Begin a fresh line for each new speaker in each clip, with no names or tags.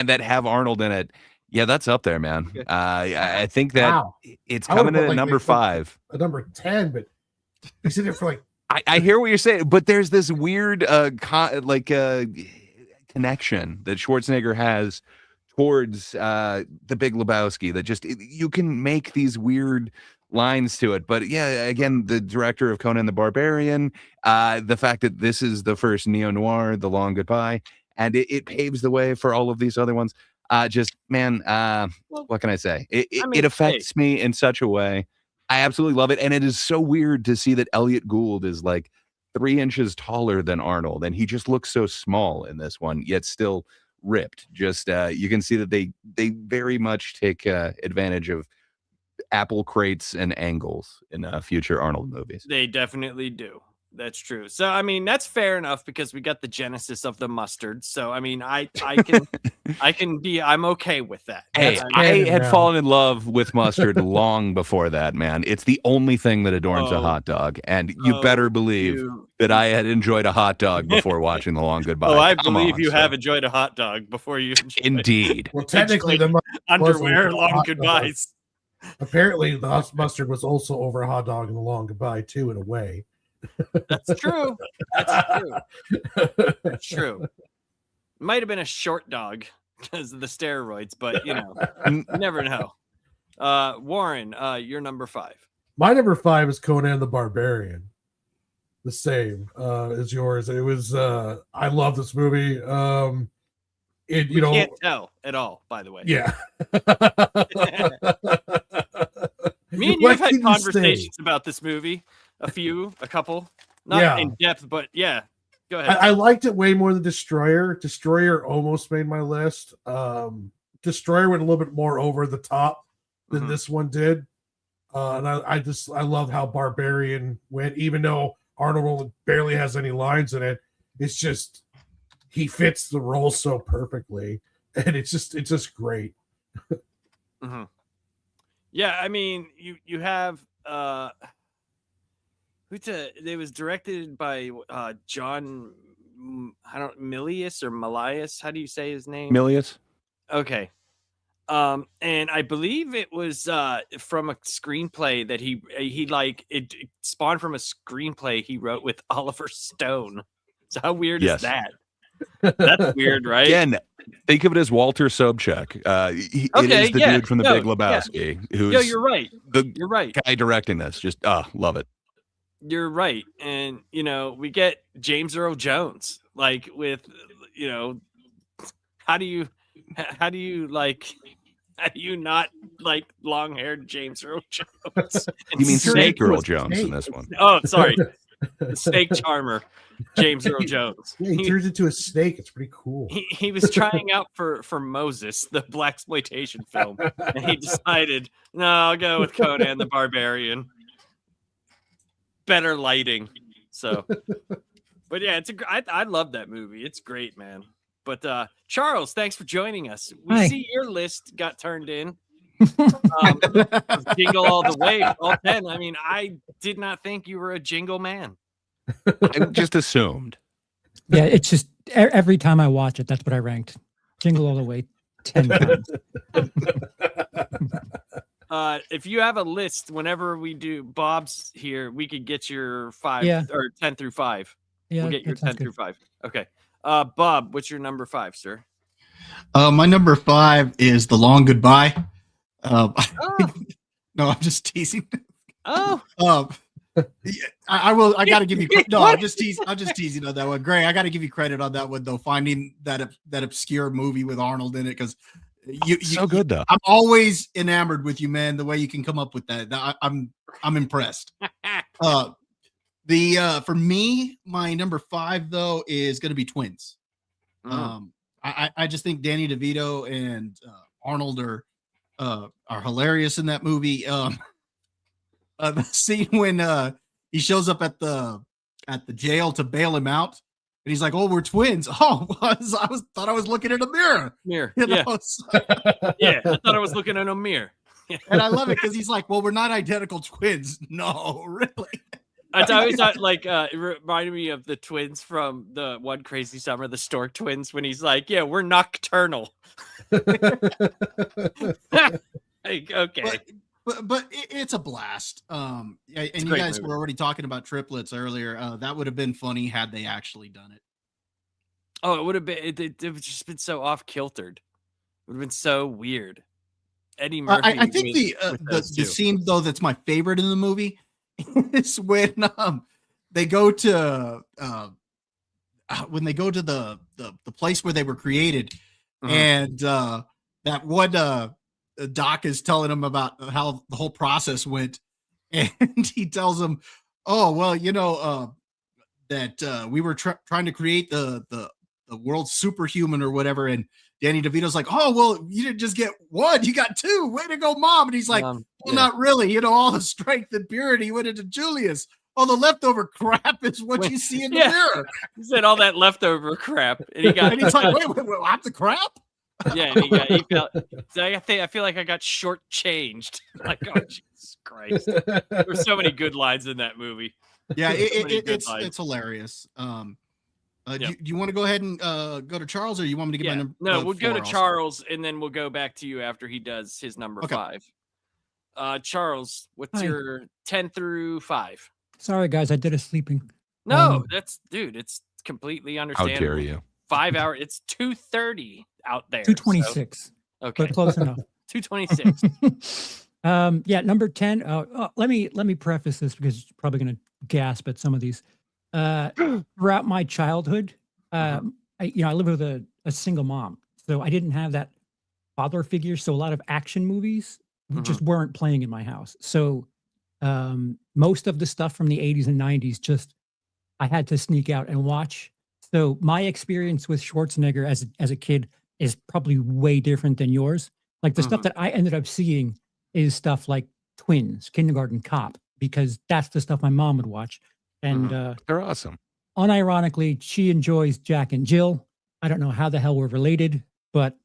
and that have Arnold in it. Yeah, that's up there, man.
Okay.
I think that
Wow.
it's
I would've
coming
put,
in at
like,
number 5.
A number 10, but he's in it for like.
I hear what you're saying, but there's this weird connection that Schwarzenegger has towards the Big Lebowski that just you can make these weird lines to it. But yeah, again, the director of Conan the Barbarian, the fact that this is the first neo-noir, The Long Goodbye, and it paves the way for all of these other ones. Just man, what can I say? It affects me in such a way. I absolutely love it, and it is so weird to see that Elliot Gould is like 3 inches taller than Arnold, and he just looks so small in this one, yet still ripped. Just you can see that they very much take advantage of apple crates and angles in future Arnold movies.
They definitely do. That's true. So I mean, that's fair enough because we got the genesis of the mustard. So I mean, I'm okay with that.
Hey, I had fallen in love with mustard long before that, man. It's the only thing that adorns a hot dog, and you better believe that I had enjoyed a hot dog before watching The Long Goodbye.
I believe you have enjoyed a hot dog before you.
Indeed.
Well, technically, the
underwear long goodbyes.
Apparently, the mustard was also over a hot dog in The Long Goodbye too, in a way.
That's true. That's true. Might have been a short dog because of the steroids, but you never know. Warren, you're number 5.
My number 5 is Conan the Barbarian. The same as yours. It was I love this movie. You
can't tell at all, by the way.
Yeah.
Me and you have had conversations about this movie. A couple. Not in depth, but yeah. Go ahead.
I liked it way more than Destroyer. Destroyer almost made my list. Destroyer went a little bit more over the top than this one did. And I love how Barbarian went, even though Arnold barely has any lines in it. It's just he fits the role so perfectly, and it's just great.
Yeah, I mean, you have it was directed by John Milius or Milius. How do you say his name?
Milius.
Okay. And I believe it was from a screenplay that he like it spawned from a screenplay he wrote with Oliver Stone. So how weird is that? That's weird, right?
Again, think of it as Walter Sobchak. It is the dude from the Big Lebowski. Who's
you're right. You're right.
Guy directing this. Just love it.
You're right. And we get James Earl Jones, like with how do you not like long-haired James Earl Jones?
You mean Snake Earl Jones in this one?
Oh, sorry. The snake charmer, James Earl Jones.
Yeah, he turns into a snake. It's pretty cool.
He was trying out for Moses, the blaxploitation film, and he decided, no, I'll go with Conan the Barbarian. Better lighting. So, but yeah, I love that movie. It's great, man. But Charles, thanks for joining us. We see your list got turned in. Jingle all the way, all 10. I mean, I did not think you were a jingle man.
I just assumed.
Yeah, it's just every time I watch it, that's what I ranked. Jingle all the way 10 times.
If you have a list, whenever we do Bob's here, we could get your 5 or 10 through 5.
Yeah,
we'll get your 10 through 5. Okay. Bob, what's your number 5, sir?
My number 5 is The Long Goodbye. No, I'm just teasing.
Oh.
I will. I got to give you. No, I'm just teasing on that one. Gray, I got to give you credit on that one though. Finding that obscure movie with Arnold in it, because
so good though.
I'm always enamored with you, man. The way you can come up with that, I'm impressed. For me, my number 5 though is going to be Twins. I just think Danny DeVito and Arnold are hilarious in that movie. The scene when he shows up at the jail to bail him out, and he's like, "Oh, we're twins." Oh, thought I was looking at a mirror.
Yeah, I thought I was looking at a mirror.
And I love it because he's like, "Well, we're not identical twins." No, really.
I always thought it reminded me of the twins from the One Crazy Summer, the Stork twins, when he's like, "Yeah, we're nocturnal." Like, okay.
But it's a blast. And
a
you
great
guys
movie.
were already talking about triplets earlier. That would have been funny had they actually done it.
Oh, it would have been. It would just been so off kiltered. It would have been so weird. Eddie Murphy.
I think
with those
the
two.
scene though that's my favorite in the movie is when they go to the place where they were created,
Mhm.
and that one Doc is telling him about how the whole process went, and he tells him, "Oh well, that we were trying to create the world's superhuman or whatever," and Danny DeVito's like, "Oh well, you didn't just get one, you got two. Way to go, Mom!" And he's like, "Well,
Yeah.
not really. All the strength and purity went into Julius. All the leftover crap is what you see in the mirror."
He said all that leftover crap, and he got.
And he's like, wait, I'm the crap?
Yeah, and he felt. So I feel like I got shortchanged. Like, oh Jesus Christ! There's so many good lines in that movie.
Yeah,
So many good
it's
lines.
hilarious.
Yeah.
Do you want to go ahead and go to Charles, or you want me to get my number?
No, we'll go to
4 also?
Charles, and then we'll go back to you after he does his number
Okay.
5. Charles, what's
Hi.
your 10 through 5?
Sorry, guys, I did a sleeping.
No, it's completely
How
understandable.
dare you?
5 hour. It's 2:30 out there.
226,
Okay,
but close enough.
2:26.
Yeah, number 10. Let me preface this because you're probably going to gasp at some of these. Throughout my childhood, I lived with a single mom, so I didn't have that father figure. So a lot of action movies just weren't playing in my house. So most of the stuff from the 80s and 90s, just I had to sneak out and watch. So my experience with Schwarzenegger as a kid is probably way different than yours. Like the stuff that I ended up seeing is stuff like Twins, Kindergarten Cop, because that's the stuff my mom would watch. And
They're awesome.
unironically, she enjoys Jack and Jill. I don't know how the hell we're related, but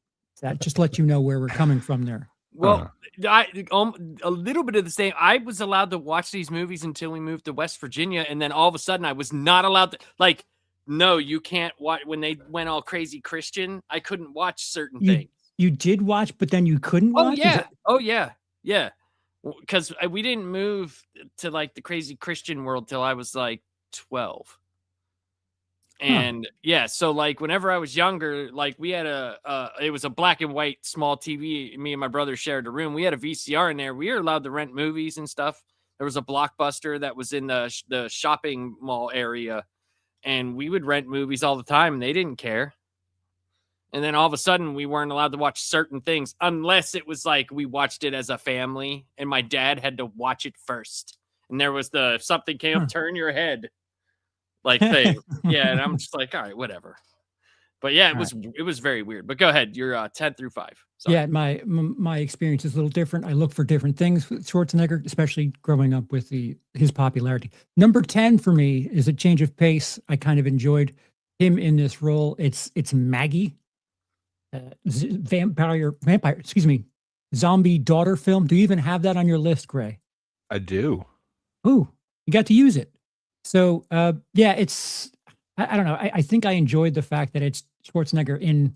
that just lets you know where we're coming from there.
Well, a little bit of the same. I was allowed to watch these movies until we moved to West Virginia, and then all of a sudden I was not allowed to. Like, no, you can't watch when they went all crazy Christian. I couldn't watch certain things.
You did watch, but then you couldn't watch?
Oh yeah. Because we didn't move to like the crazy Christian world till I was like 12. And so like whenever I was younger, like we had it was a black and white small TV. Me and my brother shared a room. We had a VCR in there. We were allowed to rent movies and stuff. There was a Blockbuster that was in the shopping mall area, and we would rent movies all the time, and they didn't care. And then all of a sudden, we weren't allowed to watch certain things unless it was like we watched it as a family, and my dad had to watch it first. And there was if something came up, turn your head, like thing. Yeah, and I'm just like, all right, whatever. But yeah, it was very weird. But go ahead, you're 10 through 5. Sorry.
Yeah, my experience is a little different. I look for different things with Schwarzenegger, especially growing up with his popularity. Number 10 for me is a change of pace. I kind of enjoyed him in this role. It's Maggie, zombie daughter film. Do you even have that on your list, Gray?
I do.
Ooh, you got to use it. So it's I don't know. I think I enjoyed the fact that it's Schwarzenegger in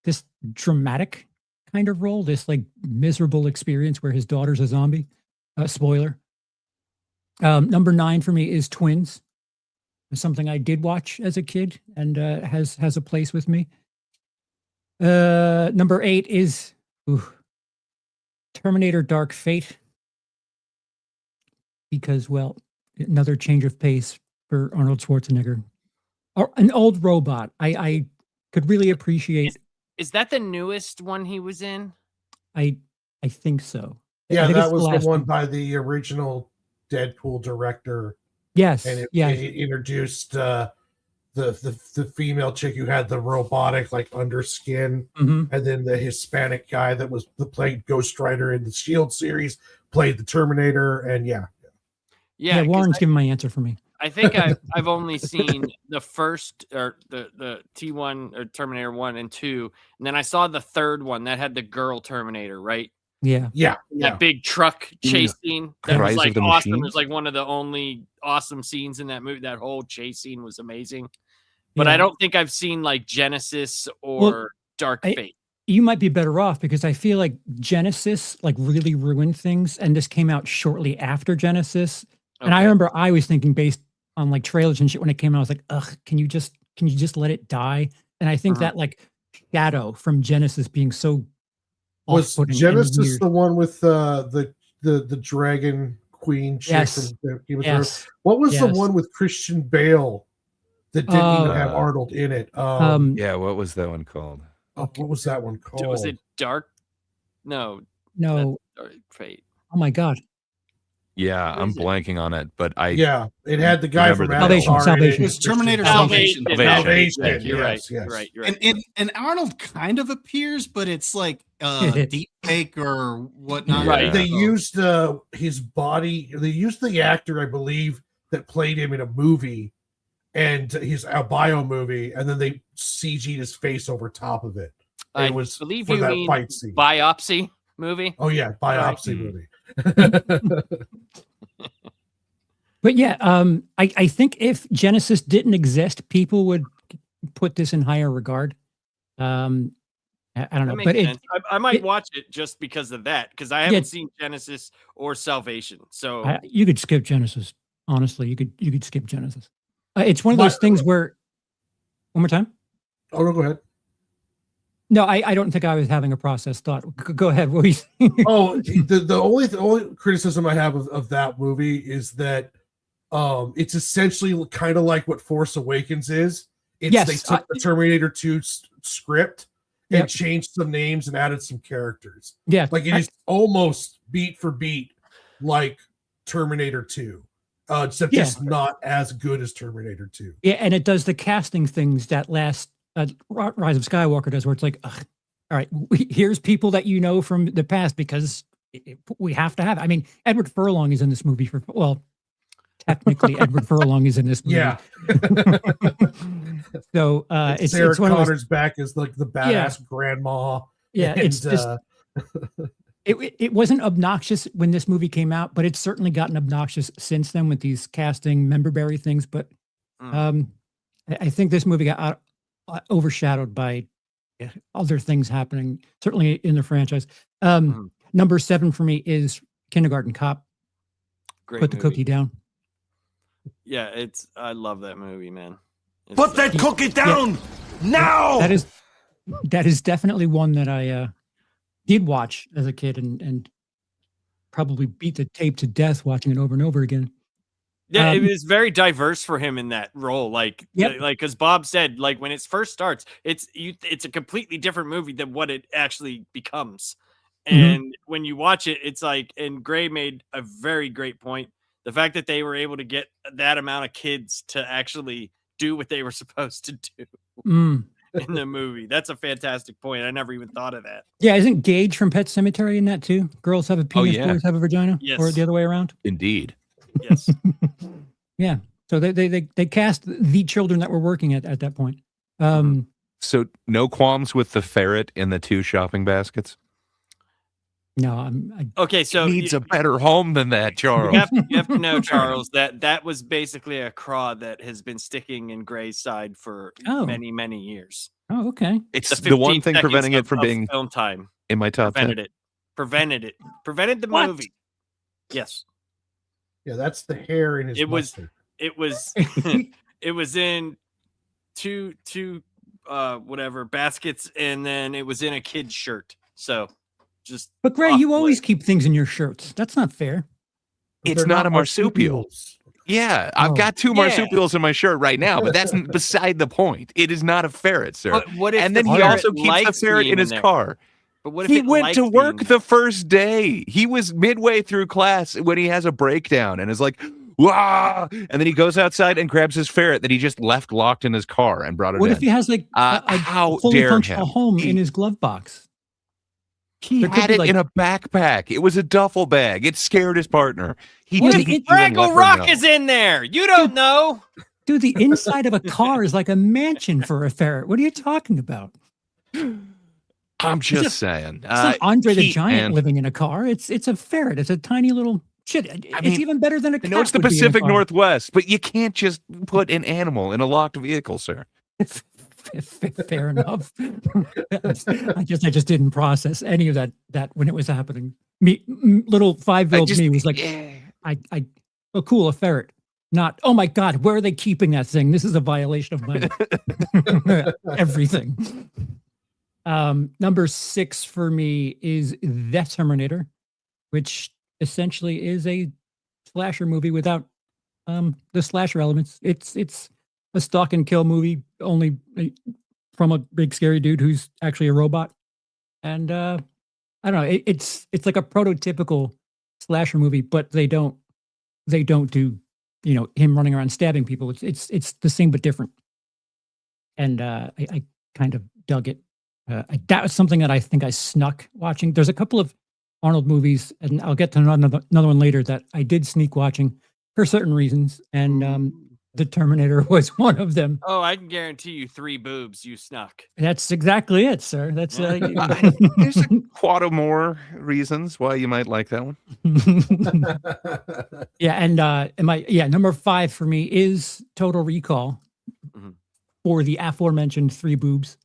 this dramatic kind of role, this like miserable experience where his daughter's a zombie. Spoiler. Number 9 for me is Twins. It's something I did watch as a kid and has a place with me. Number 8 is Terminator Dark Fate. Because, well, another change of pace for Arnold Schwarzenegger. Or an old robot. I could really appreciate.
Is that the newest one he was in?
I think so.
Yeah,
I think
that
it's
was
last
the one by the original Deadpool director.
Yes.
And it
yeah.
introduced the female chick who had the robotic like underskin,
Mhm.
and then the Hispanic guy that was played Ghost Rider in the Shield series played the Terminator, and yeah.
Warren's
Warren's giving my answer for me.
I think I've only seen the first or the T1 or Terminator 1 and 2, and then I saw the third one that had the girl Terminator, right?
Yeah.
That big truck chase scene that
Rise
was
of
like
the
awesome. It
Machines?
was like one of the only awesome scenes in that movie. That whole chase scene was amazing. But I don't think I've seen like Genesis or Dark Fate.
you might be better off because I feel like Genesis like really ruined things, and this came out shortly after Genesis. And I remember I was thinking based on like trailers and shit when it came out, I was like, ugh, can you just let it die? And I think that like shadow from Genesis being so
was
off-putting and
Genesis
weird.
the one with the dragon queen chick
Yes.
from Game of Thrones?
Yes.
What was the
Yes.
one with Christian Bale that didn't even have
Uh,
Arnold in it?
Yeah, what was that one called?
What was that one called?
Was it Dark? No.
No.
Dark Fate.
Oh my God.
Yeah,
What
I'm
is it?
blanking on it, but I
Yeah, it had the guy
remember
from
the
Avatar in
Salvation.
it.
It's Terminator
Salvation.
Salvation.
Right, you're right.
Yes,
You're
yes.
right. You're right.
And Arnold kind of appears, but it's like deep fake or whatnot.
Right.
They used his body. They used the actor, I believe, that played him in a movie, and his bio movie, and then they CG'd his face over top of it. And
I
it was
believe
for
you
that
mean
fight scene.
Biopsy movie.
Oh yeah, biopsy
Mhm.
movie.
But yeah, I think if Genesis didn't exist, people would put this in higher regard. I don't
That
know,
makes
but
sense. I might
it-
watch it just because of that, because I haven't seen Genesis or Salvation. So
you could skip Genesis. Honestly, you could skip Genesis. It's one of those things where. One more time.
Oh no, go ahead.
No, I don't think I was having a processed thought. Go ahead. What were you saying?
Oh, the only criticism I have of that movie is that it's essentially kind of like what Force Awakens is. It's
Yes,
they took the Terminator 2 script and
Yep.
changed some names and added some characters.
Yeah,
Like it is almost beat for beat like Terminator 2. Except
Yeah.
it's not as good as Terminator 2.
yeah, and it does the casting things that last Rise of Skywalker does, where it's like, ugh, all right, here's people that you know from the past because we have to have. I mean, Edward Furlong is in this movie technically Edward Furlong is in this movie.
Yeah.
So
Sarah
it's one of those.
Connor's back as like the badass grandma.
Yeah,
and,
it's just it wasn't obnoxious when this movie came out, but it's certainly gotten obnoxious since then with these casting memberberry things. But I think this movie got overshadowed by other things happening, certainly in the franchise. Number 7 for me is Kindergarten Cop.
great
Put the
movie.
cookie down.
Yeah, I love that movie, man.
Put that cookie down now.
That is definitely one that I did watch as a kid and probably beat the tape to death watching it over and over again.
Yeah, it was very diverse for him in that role. Like,
Yep.
like as Bob said, like when it first starts, it's a completely different movie than what it actually becomes. And when you watch it, it's like, and Gray made a very great point. The fact that they were able to get that amount of kids to actually do what they were supposed to do in the movie. That's a fantastic point. I never even thought of that.
Yeah, isn't Gage from Pet Sematary in that too? Girls have a penis,
yeah.
boys have a vagina,
Yes.
or the other way around.
indeed.
Yes.
Yeah. So they cast the children that were working at that point.
So no qualms with the ferret in the 2 shopping baskets?
No,
Okay, so
Needs a better home than that, Charles.
you have to know, Charles, that was basically a craw that has been sticking in Gray's side for many, many years.
oh, okay.
It's the one
15
thing
seconds
preventing it
of-
from
of
being
film time.
in my top 10.
Prevented the
What?
movie. Yes,
Yeah, that's the hair in his
It was-
mustard.
it was. It was in two whatever baskets, and then it was in a kid's shirt. So just
But Gray,
off
you always
lit.
keep things in your shirts. That's not fair.
But
It's
they're
not a marsupial.
marsupials.
Yeah, I've
Oh.
got 2
Yeah.
marsupials in my shirt right now, but that's beside the point. It is not a ferret, sir.
What if
And then
the
he
ferret
also keeps the
likes
ferret
being
in his
there?
car.
But what if
He
it
went
likes
to
being
work
there?
the first day. He was midway through class when he has a breakdown and is like, "Wah!" And then he goes outside and grabs his ferret that he just left locked in his car and brought it
What
in.
if he has like a
how
fully
dare
functional
him?
home
He-
in his glove box?
He
There could
had
be,
it
like-
in a backpack. It was a duffel bag. It scared his partner. He
What
didn't
if
even let
Fraggle
her
Rock
know.
is in there? You don't know.
Dude, the inside of a car is like a mansion for a ferret. What are you talking about?
I'm
just-
just saying.
It's not Andre the
he-
Giant
man,
living in a car. It's a ferret. It's a tiny little shit. It's
mean,
even better than a
I
cat.
know it's the
would be in a
Pacific
car.
Northwest, but you can't just put an animal in a locked vehicle, sir.
Fair enough. I just didn't process any of that when it was happening. Little 5-year-old me was like,
yeah.
oh, cool, a ferret. Not, oh my God, where are they keeping that thing? This is a violation of my everything. Number 6 for me is The Terminator, which essentially is a slasher movie without the slasher elements. It's a stalk and kill movie, only from a big scary dude who's actually a robot. And I don't know, it's like a prototypical slasher movie, but they don't do, him running around stabbing people. It's the same but different. And I kind of dug it. That was something that I think I snuck watching. There's a couple of Arnold movies, and I'll get to another one later, that I did sneak watching for certain reasons, and The Terminator was one of them.
Oh, I can guarantee you 3 boobs you snuck.
That's exactly it, sir. That's
There's a quad of more reasons why you might like that one.
yeah, and number 5 for me is Total Recall for the aforementioned 3 boobs,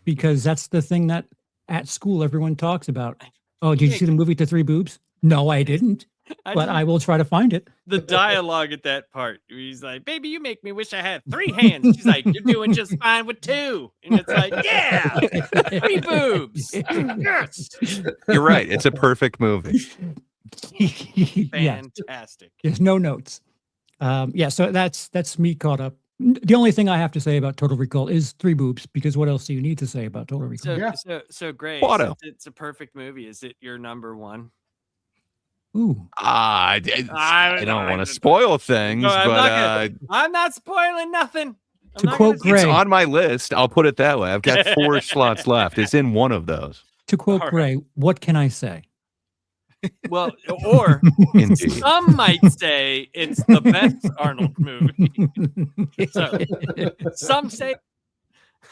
because that's the thing that at school everyone talks about. Oh, did you see the movie To 3 Boobs? No, I didn't. But I will try to find it.
The dialogue at that part, where he's like, "Baby, you make me wish I had 3 hands." She's like, "You're doing just fine with 2." And it's like, "Yeah, 3 boobs." Yes.
You're right. It's a perfect movie.
Fantastic.
There's no notes. So that's me caught up. The only thing I have to say about Total Recall is 3 boobs, because what else do you need to say about Total Recall?
So great.
Quado.
It's a perfect movie. Is it your number 1?
Ooh.
I don't want to spoil things, but
I'm not spoiling nothing.
To quote Gray,
it's on my list. I'll put it that way. I've got 4 slots left. It's in one of those.
To quote Gray, what can I say?
Well, or
Indeed.
some might say it's the best Arnold movie. So, some say.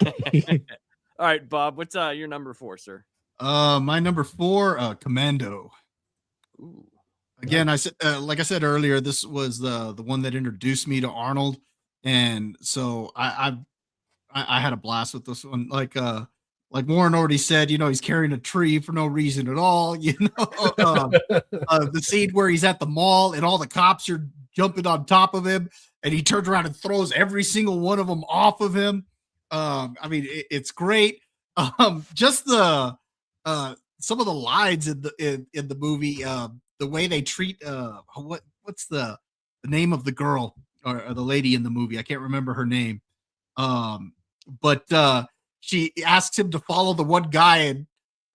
All right, Bob, what's your number 4, sir?
My number 4, Commando.
Ooh.
Again, I said, like I said earlier, this was the one that introduced me to Arnold, and so I had a blast with this one. Like Warren already said, he's carrying a tree for no reason at all. The scene where he's at the mall and all the cops are jumping on top of him, and he turns around and throws every single one of them off of him. It's great. Just the some of the lines in the movie, the way they treat what's the name of the girl or the lady in the movie? I can't remember her name. But she asks him to follow the one guy,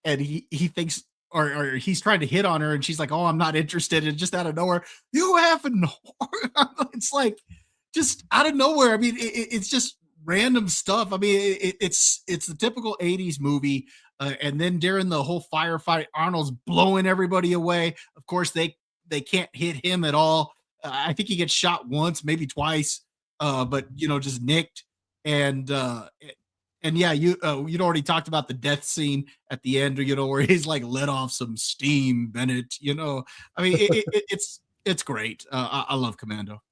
and he thinks or he's trying to hit on her, and she's like, "Oh, I'm not interested." And just out of nowhere, "You haven't." It's like just out of nowhere. I mean, it's just random stuff. I mean, it's the typical 80s movie. And then during the whole firefight, Arnold's blowing everybody away. Of course, they can't hit him at all. I think he gets shot once, maybe twice, but just nicked. And yeah, you'd already talked about the death scene at the end, where he's like let off some steam, Bennett. I mean, it's great. I love Commando.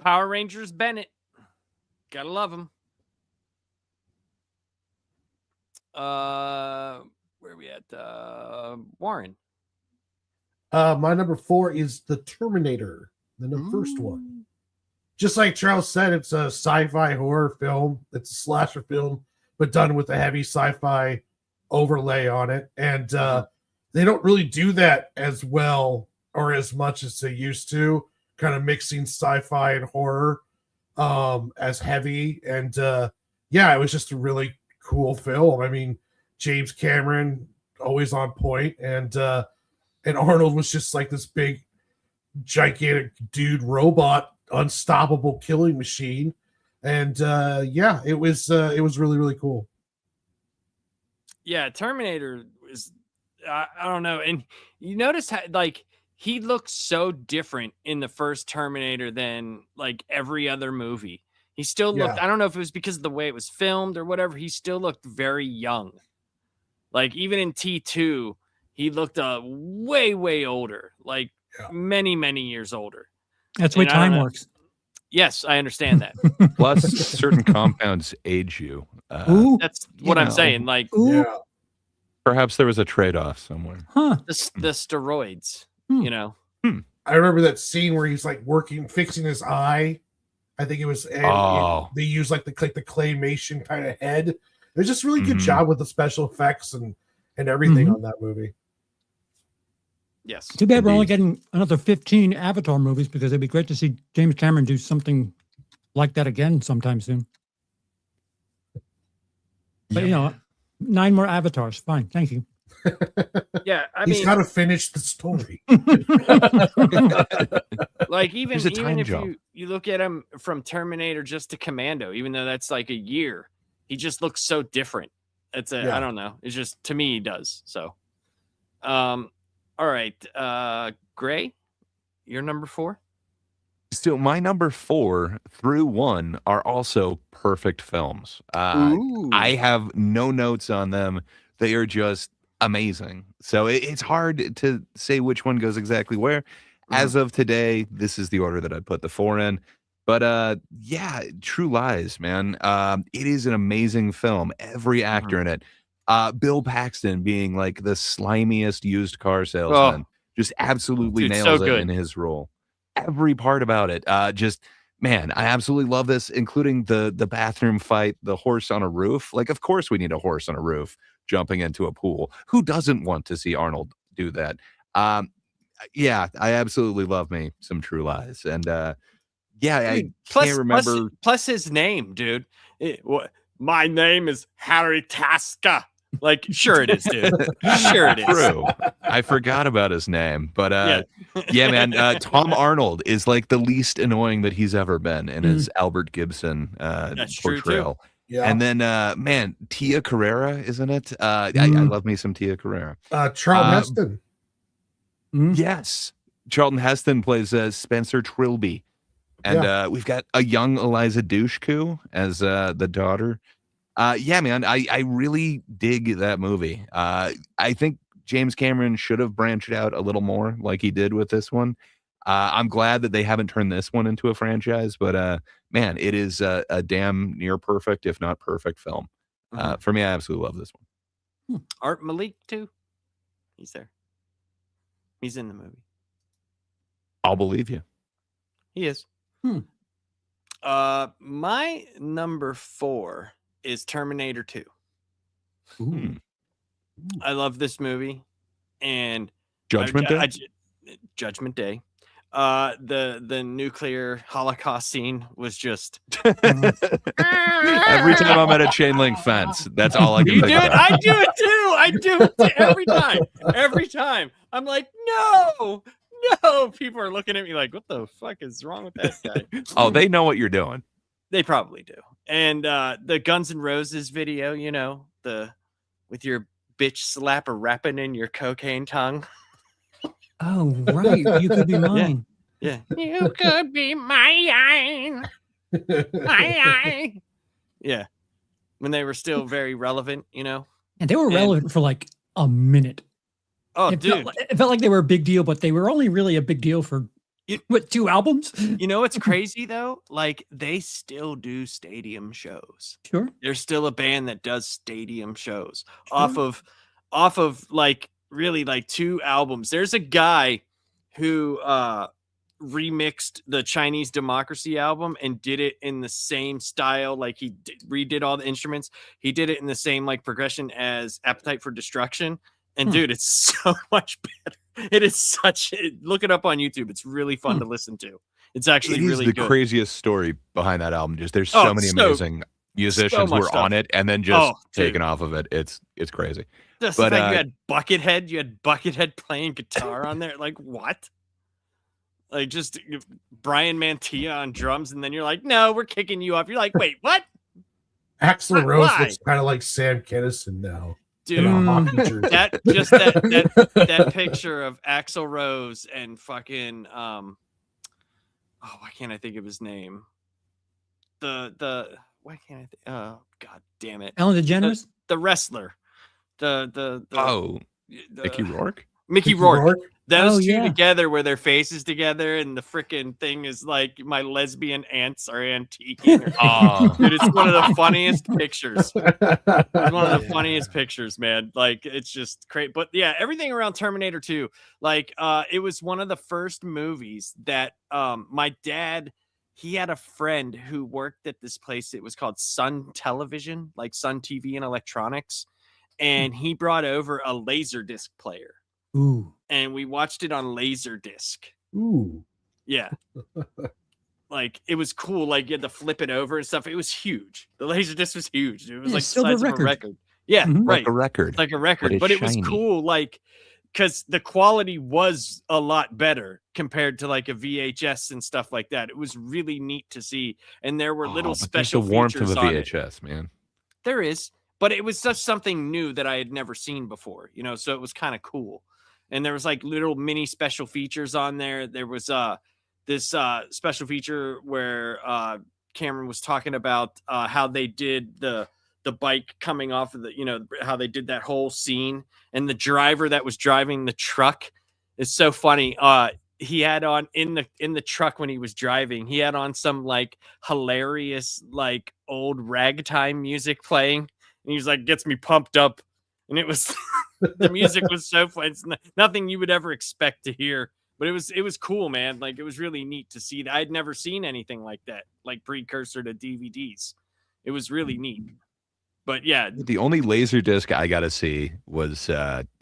Power Rangers Bennett, gotta love him. Where are we at? Warren.
My number 4 is The Terminator, the first one. Just like Charles said, it's a sci-fi horror film. It's a slasher film, but done with a heavy sci-fi overlay on it. And they don't really do that as well or as much as they used to, kind of mixing sci-fi and horror as heavy. And it was just a really cool film. I mean, James Cameron always on point, and Arnold was just like this big, gigantic dude robot, unstoppable killing machine, and it was really, really cool.
Yeah, Terminator is I don't know, and you notice how he looks so different in the first Terminator than like every other movie. He still looked, I don't know if it was because of the way it was filmed or whatever, he still looked very young. Like even in T2, he looked way, way older, like many, many years older.
That's the way time works.
Yes, I understand that.
Plus, certain compounds age you.
Ooh,
That's what I'm
know.
saying. Like
ooh,
Yeah.
Perhaps there was a trade-off somewhere.
huh?
the steroids,
Hmm.
you know.
I remember that scene where he's like fixing his eye. I think it was, and they use like the claymation kind of head. There's just really good job with the special effects and everything on that movie.
Yes.
Too bad we're only
Indeed.
getting another 15 Avatar movies because it'd be great to see James Cameron do something like that again sometime soon. But you know, 9 more Avatars, fine, thank you.
Yeah,
He's got to finish the story.
like even
There's a time
if
jump.
you look at him from Terminator just to Commando, even though that's like a year, he just looks so different. It's I don't know. It's just, to me, he does. So, all right, Gray, you're number 4.
So my number 4 through 1 are also perfect films. I have no notes on them. They are just amazing. So it's hard to say which one goes exactly where. As of today, this is the order that I put the 4 in. But yeah, True Lies, man. It is an amazing film. Every actor in it. Bill Paxton being like the slimiest used car salesman, just absolutely
Dude,
nails
so
it
good.
in his role. Every part about it. Just, man, I absolutely love this, including the bathroom fight, the horse on a roof. Like, of course we need a horse on a roof jumping into a pool. Who doesn't want to see Arnold do that? Yeah, I absolutely love me some True Lies. And yeah,
Dude,
I can't remember.
Plus his name, dude. My name is Harry Tasker. Like, sure it is, dude. Sure it is.
True. I forgot about his name, but yeah, man. Tom Arnold is like the least annoying that he's ever been in his Albert Gibson
That's true, too.
portrayal.
Yeah.
And then, man, Tia Carrera, isn't it? I love me some Tia Carrera.
Charlton Heston.
Yes, Charlton Heston plays Spencer Trilby, and we've got a young Eliza Dushku as the daughter. Yeah, man, I really dig that movie. I think James Cameron should have branched out a little more like he did with this one. I'm glad that they haven't turned this one into a franchise, but man, it is a damn near perfect, if not perfect film. For me, I absolutely love this one.
Art Malik, too. He's there. He's in the movie.
I'll believe you.
He is. My number 4 is Terminator 2. I love this movie, and
Judgment Day.
Judgment Day. The nuclear Holocaust scene was just
every time I'm at a chain link fence, that's all I can
you
think
do it.
about.
I do it too. I do it too. Every time. I'm like, no. People are looking at me like, what the fuck is wrong with that guy?
Oh, they know what you're doing.
They probably do. And the Guns N' Roses video, you know, with your bitch slapper rapping in your cocaine tongue.
Oh, right. You could be mine.
Yeah. You could be mine. Mine. Yeah. When they were still very relevant, you know.
And they were relevant for like a minute.
Oh,
it
dude.
It felt like they were a big deal, but they were only really a big deal for 2 albums?
You know what's crazy though? Like, they still do stadium shows.
Sure.
There's still a band that does stadium shows off of like really like 2 albums. There's a guy who remixed the Chinese Democracy album and did it in the same style. Like, he redid all the instruments. He did it in the same like progression as Appetite for Destruction. And dude, it's so much better. It is look it up on YouTube. It's really fun to listen to. It's actually really good.
It is the craziest story behind that album. Just there's so many amazing musicians who were on it and then just taken off of it. It's crazy.
Just the fact you had Buckethead playing guitar on there. Like, what? Like, just Brian Mantilla on drums, and then you're like, no, we're kicking you off. You're like, wait, what?
Axl Rose looks kind of like Sam Kinison now.
Dude, that picture of Axl Rose and fucking why can't I think of his name? Why can't I think? Oh, god damn it!
Ellen DeGeneres,
the wrestler,
Mickey Rourke.
Mickey Rourke. Those
Oh,
two
yeah.
together, where their faces together, and the freaking thing is like my lesbian aunts are antiquing. Dude, it's one of the funniest pictures. It's one of the funniest pictures, man. Like, it's just great. But yeah, everything around Terminator 2, like, it was one of the first movies that my dad, he had a friend who worked at this place. It was called Sun Television, like Sun TV and Electronics, and he brought over a Laserdisc player.
Ooh.
And we watched it on Laserdisc.
Ooh.
Yeah. Like, it was cool. Like, you had to flip it over and stuff. It was huge. The Laserdisc was huge. It was
Yeah,
like the
silver
size of a
record.
record. Yeah,
Mhm.
right.
Like a record.
Like a record. But
it's
it was
shiny.
cool, like, because the quality was a lot better compared to like a VHS and stuff like that. It was really neat to see. And there were little
but there's
special
the warmth of
features
a
on it.
VHS, man.
There is, but it was just something new that I had never seen before, you know, so it was kind of cool. And there was like little mini special features on there. There was this special feature where Cameron was talking about how they did the bike coming off of the, you know, how they did that whole scene, and the driver that was driving the truck is so funny. He had on in the truck when he was driving, he had on some like hilarious like old ragtime music playing, and he was like, gets me pumped up, and it was the music was so fun. It's nothing you would ever expect to hear, but it was cool, man. Like, it was really neat to see that. I'd never seen anything like that, like precursor to DVDs. It was really neat. But yeah,
The only laser disc I got to see was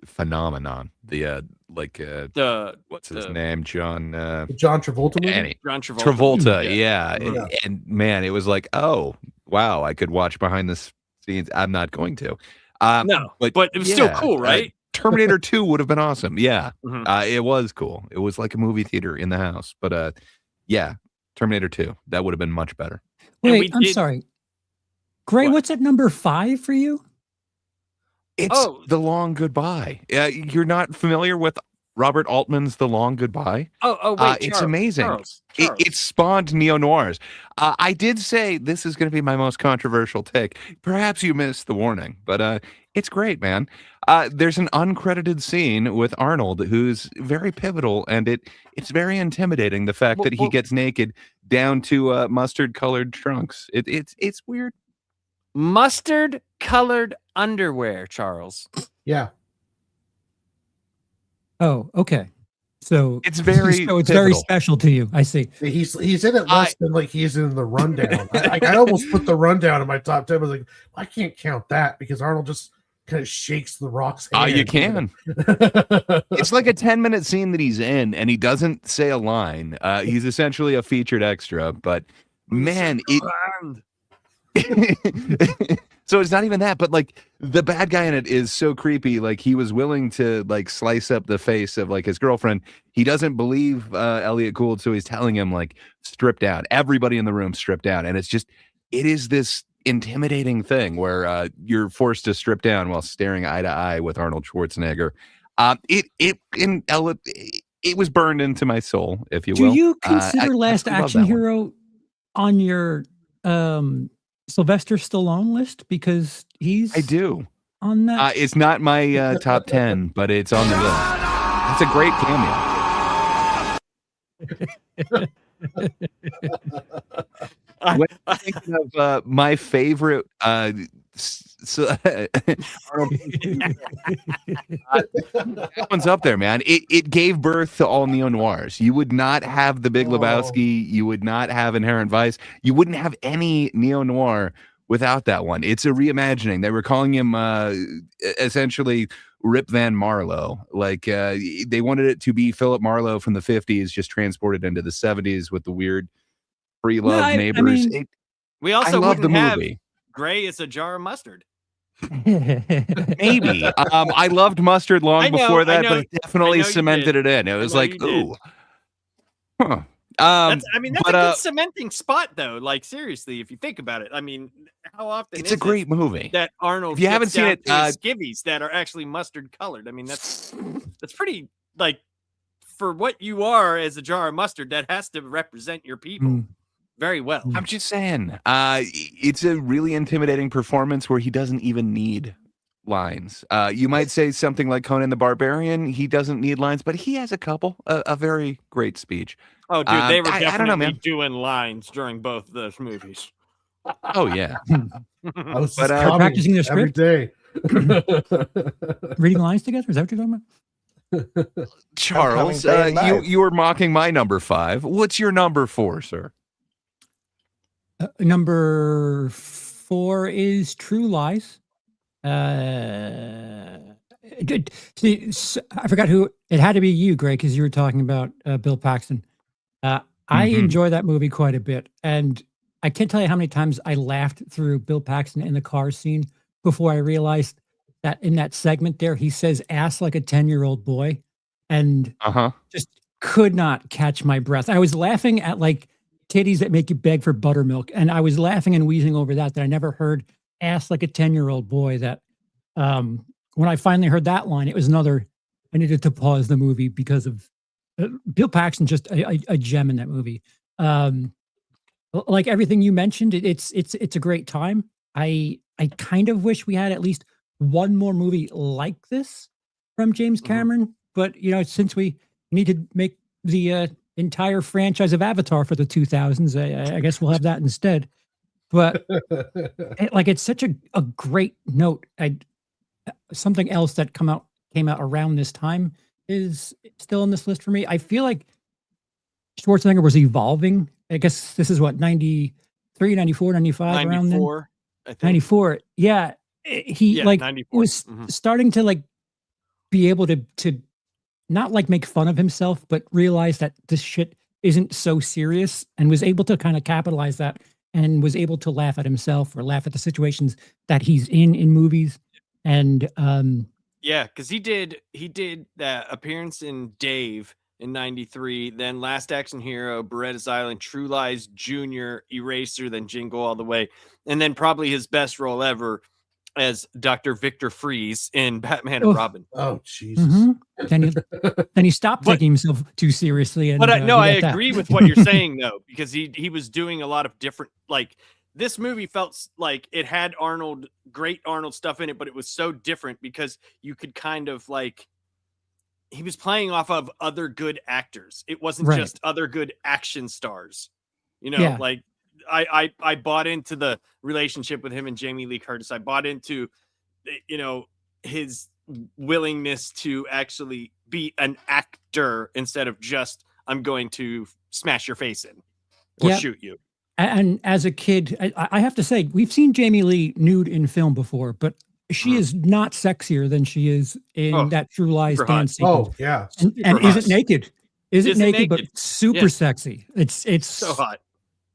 Phenomenon. The what's his name? John
Travolta movie?
Annie.
John Travolta.
Travolta, yeah.
Yeah.
And man, it was like, oh wow, I could watch behind the scenes. I'm not going to.
No, but it was still cool, right?
Terminator 2 would have been awesome. Yeah,
Mhm.
it was cool. It was like a movie theater in the house. But yeah, Terminator 2, that would have been much better.
And we
Wait, I'm
did-
sorry. Gray,
What?
what's at number 5 for you?
It's The Long Goodbye. You're not familiar with Robert Altman's The Long Goodbye?
Oh, wait,
it's
Charles,
amazing.
Charles.
It spawned neo-noirs. I did say this is going to be my most controversial take. Perhaps you missed the warning, but it's great, man. There's an uncredited scene with Arnold who's very pivotal, and it's very intimidating, the fact that he gets naked down to mustard-colored trunks. It's weird.
Mustard colored underwear, Charles.
Yeah.
Oh, okay. So
It's very
so it's very
pivotal.
special to you. I see.
He's in it less than like he's in the rundown. I almost put the rundown in my top 10. I was like, I can't count that because Arnold just kind of shakes the Rock's hand.
You can. It's like a 10-minute scene that he's in, and he doesn't say a line. He's essentially a featured extra, but man, so it's not even that, but like the bad guy in it is so creepy. Like, he was willing to like slice up the face of like his girlfriend. He doesn't believe Elliot Gould, so he's telling him like strip down. Everybody in the room strip down, and it is this intimidating thing where you're forced to strip down while staring eye to eye with Arnold Schwarzenegger. It was burned into my soul, if you will.
Do you consider
I
Last
love
Action
that one.
Hero on your Sylvester Stallone list? Because he's
I do.
on that.
It's not my top 10, but it's on the list. It's a great cameo. When I'm thinking of my favorite Arnold, that one's up there, man. It gave birth to all neo-noirs. You would not have The Big Lebowski. You would not have Inherent Vice. You wouldn't have any neo-noir without that one. It's a reimagining. They were calling him essentially Rip Van Marlowe. Like they wanted it to be Philip Marlowe from the 50s, just transported into the 70s with the weird free love neighbors.
We also
I love the
wouldn't have
movie.
Gray is a jar of mustard.
Maybe. I loved mustard long before that, but it definitely cemented it in. It was like, ooh. Huh.
That's a good cementing spot, though. Like, seriously, if you think about it, I mean, how often
it's a great movie
that Arnold?
If you haven't seen it,
skivvies that are actually mustard colored. I mean, that's pretty, like, for what you are as a jar of mustard, that has to represent your people very well.
I'm just saying, it's a really intimidating performance where he doesn't even need lines. You might say something like Conan the Barbarian. He doesn't need lines, but he has a couple. A very great speech.
Oh, dude, they were
I
definitely
don't know, man.
doing lines during both those movies.
Oh yeah,
I was
But,
just
they're
practicing their
every
script?
day.
Reading lines together? Is that what you're talking about?
Charles,
day and night.
you were mocking my number 5. What's your number 4, sir?
Number 4 is True Lies. I forgot who it had to be. You, Greg, because you were talking about Bill Paxton. I
Mhm.
enjoy that movie quite a bit, and I can't tell you how many times I laughed through Bill Paxton in the car scene before I realized that in that segment there he says "ass like a 10-year-old boy," and
Uh-huh.
just could not catch my breath. I was laughing at like titties that make you beg for buttermilk, and I was laughing and wheezing over that I never heard "ass like a 10-year-old boy." That when I finally heard that line, it was another. I needed to pause the movie because of Bill Paxton, just a gem in that movie. Like everything you mentioned, it's a great time. I kind of wish we had at least one more movie like this from James Cameron, but you know, since we need to make the entire franchise of Avatar for the 2000s, I guess we'll have that instead. But it's such a great note. Something else that came out around this time is still on this list for me. I feel like Schwarzenegger was evolving. I guess this is what, 93, 94, 95, around then.
94, I think.
94. Yeah. He
94.
was starting to like be able to not like make fun of himself, but realize that this shit isn't so serious, and was able to kind of capitalize that, and was able to laugh at himself or laugh at the situations that he's in movies. And
yeah, because he did that appearance in Dave in 93, then Last Action Hero, Beretta's Island, True Lies, Junior, Eraser, then Jingle All the Way, and then probably his best role ever as Dr. Victor Freeze in Batman and Robin.
Oh, Jesus.
Then he stopped taking himself too seriously. And,
but I agree with what you're saying though, because he was doing a lot of different, like, this movie felt like it had great Arnold stuff in it, but it was so different because you could kind of like, he was playing off of other good actors. It wasn't just other good action stars, you know, like I bought into the relationship with him and Jamie Lee Curtis. I bought into, you know, his willingness to actually be an actor instead of just, I'm going to smash your face in or shoot you.
And as a kid, I have to say, we've seen Jamie Lee nude in film before, but she is not sexier than she is in that True Lies dance sequence.
Oh, yeah.
And isn't naked. Isn't naked, but super sexy. It's
so hot.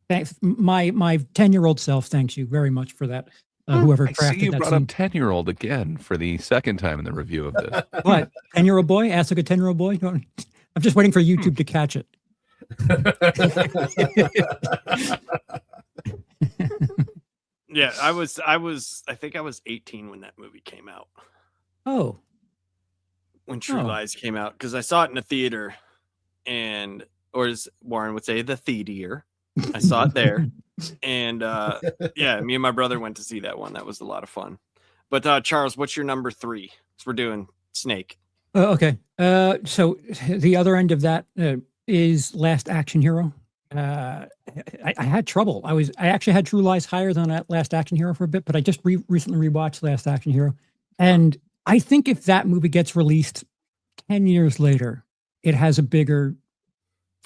Thanks. My 10-year-old self thanks you very much for that. Whoever crafted
I see you
that
brought
scene.
up 10-year-old again for the second time in the review of this.
What? 10-year-old boy? Ask like a 10-year-old boy? No, I'm just waiting for YouTube to catch it.
Yeah, I think I was 18 when that movie came out.
Oh.
When True Lies came out, because I saw it in a theater, or as Warren would say, the theater. I saw it there. And yeah, me and my brother went to see that one. That was a lot of fun. But Charles, what's your number 3? So we're doing Snake.
Okay. So the other end of that is Last Action Hero. I had trouble. I actually had True Lies higher than that Last Action Hero for a bit, but I just recently rewatched Last Action Hero, and I think if that movie gets released 10 years later, it has a bigger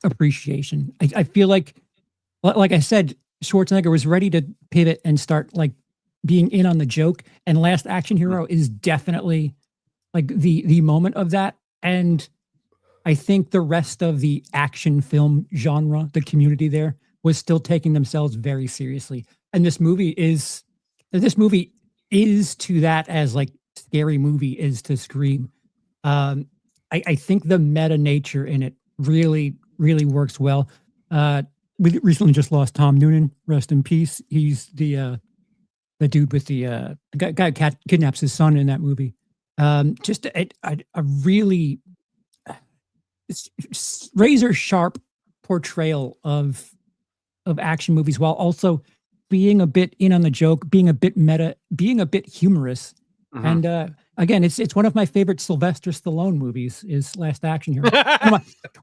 appreciation. I feel like I said, Schwarzenegger was ready to pivot and start like being in on the joke, and Last Action Hero is definitely like the moment of that. And I think the rest of the action film genre, the community there, was still taking themselves very seriously. And this movie is to that as like Scary Movie is to Scream. I think the meta nature in it really, really works well. We recently just lost Tom Noonan, rest in peace. He's the dude with the guy kidnaps his son in that movie. Just a really razor sharp portrayal of action movies, while also being a bit in on the joke, being a bit meta, being a bit humorous. And again, it's one of my favorite Sylvester Stallone movies. Is Last Action Hero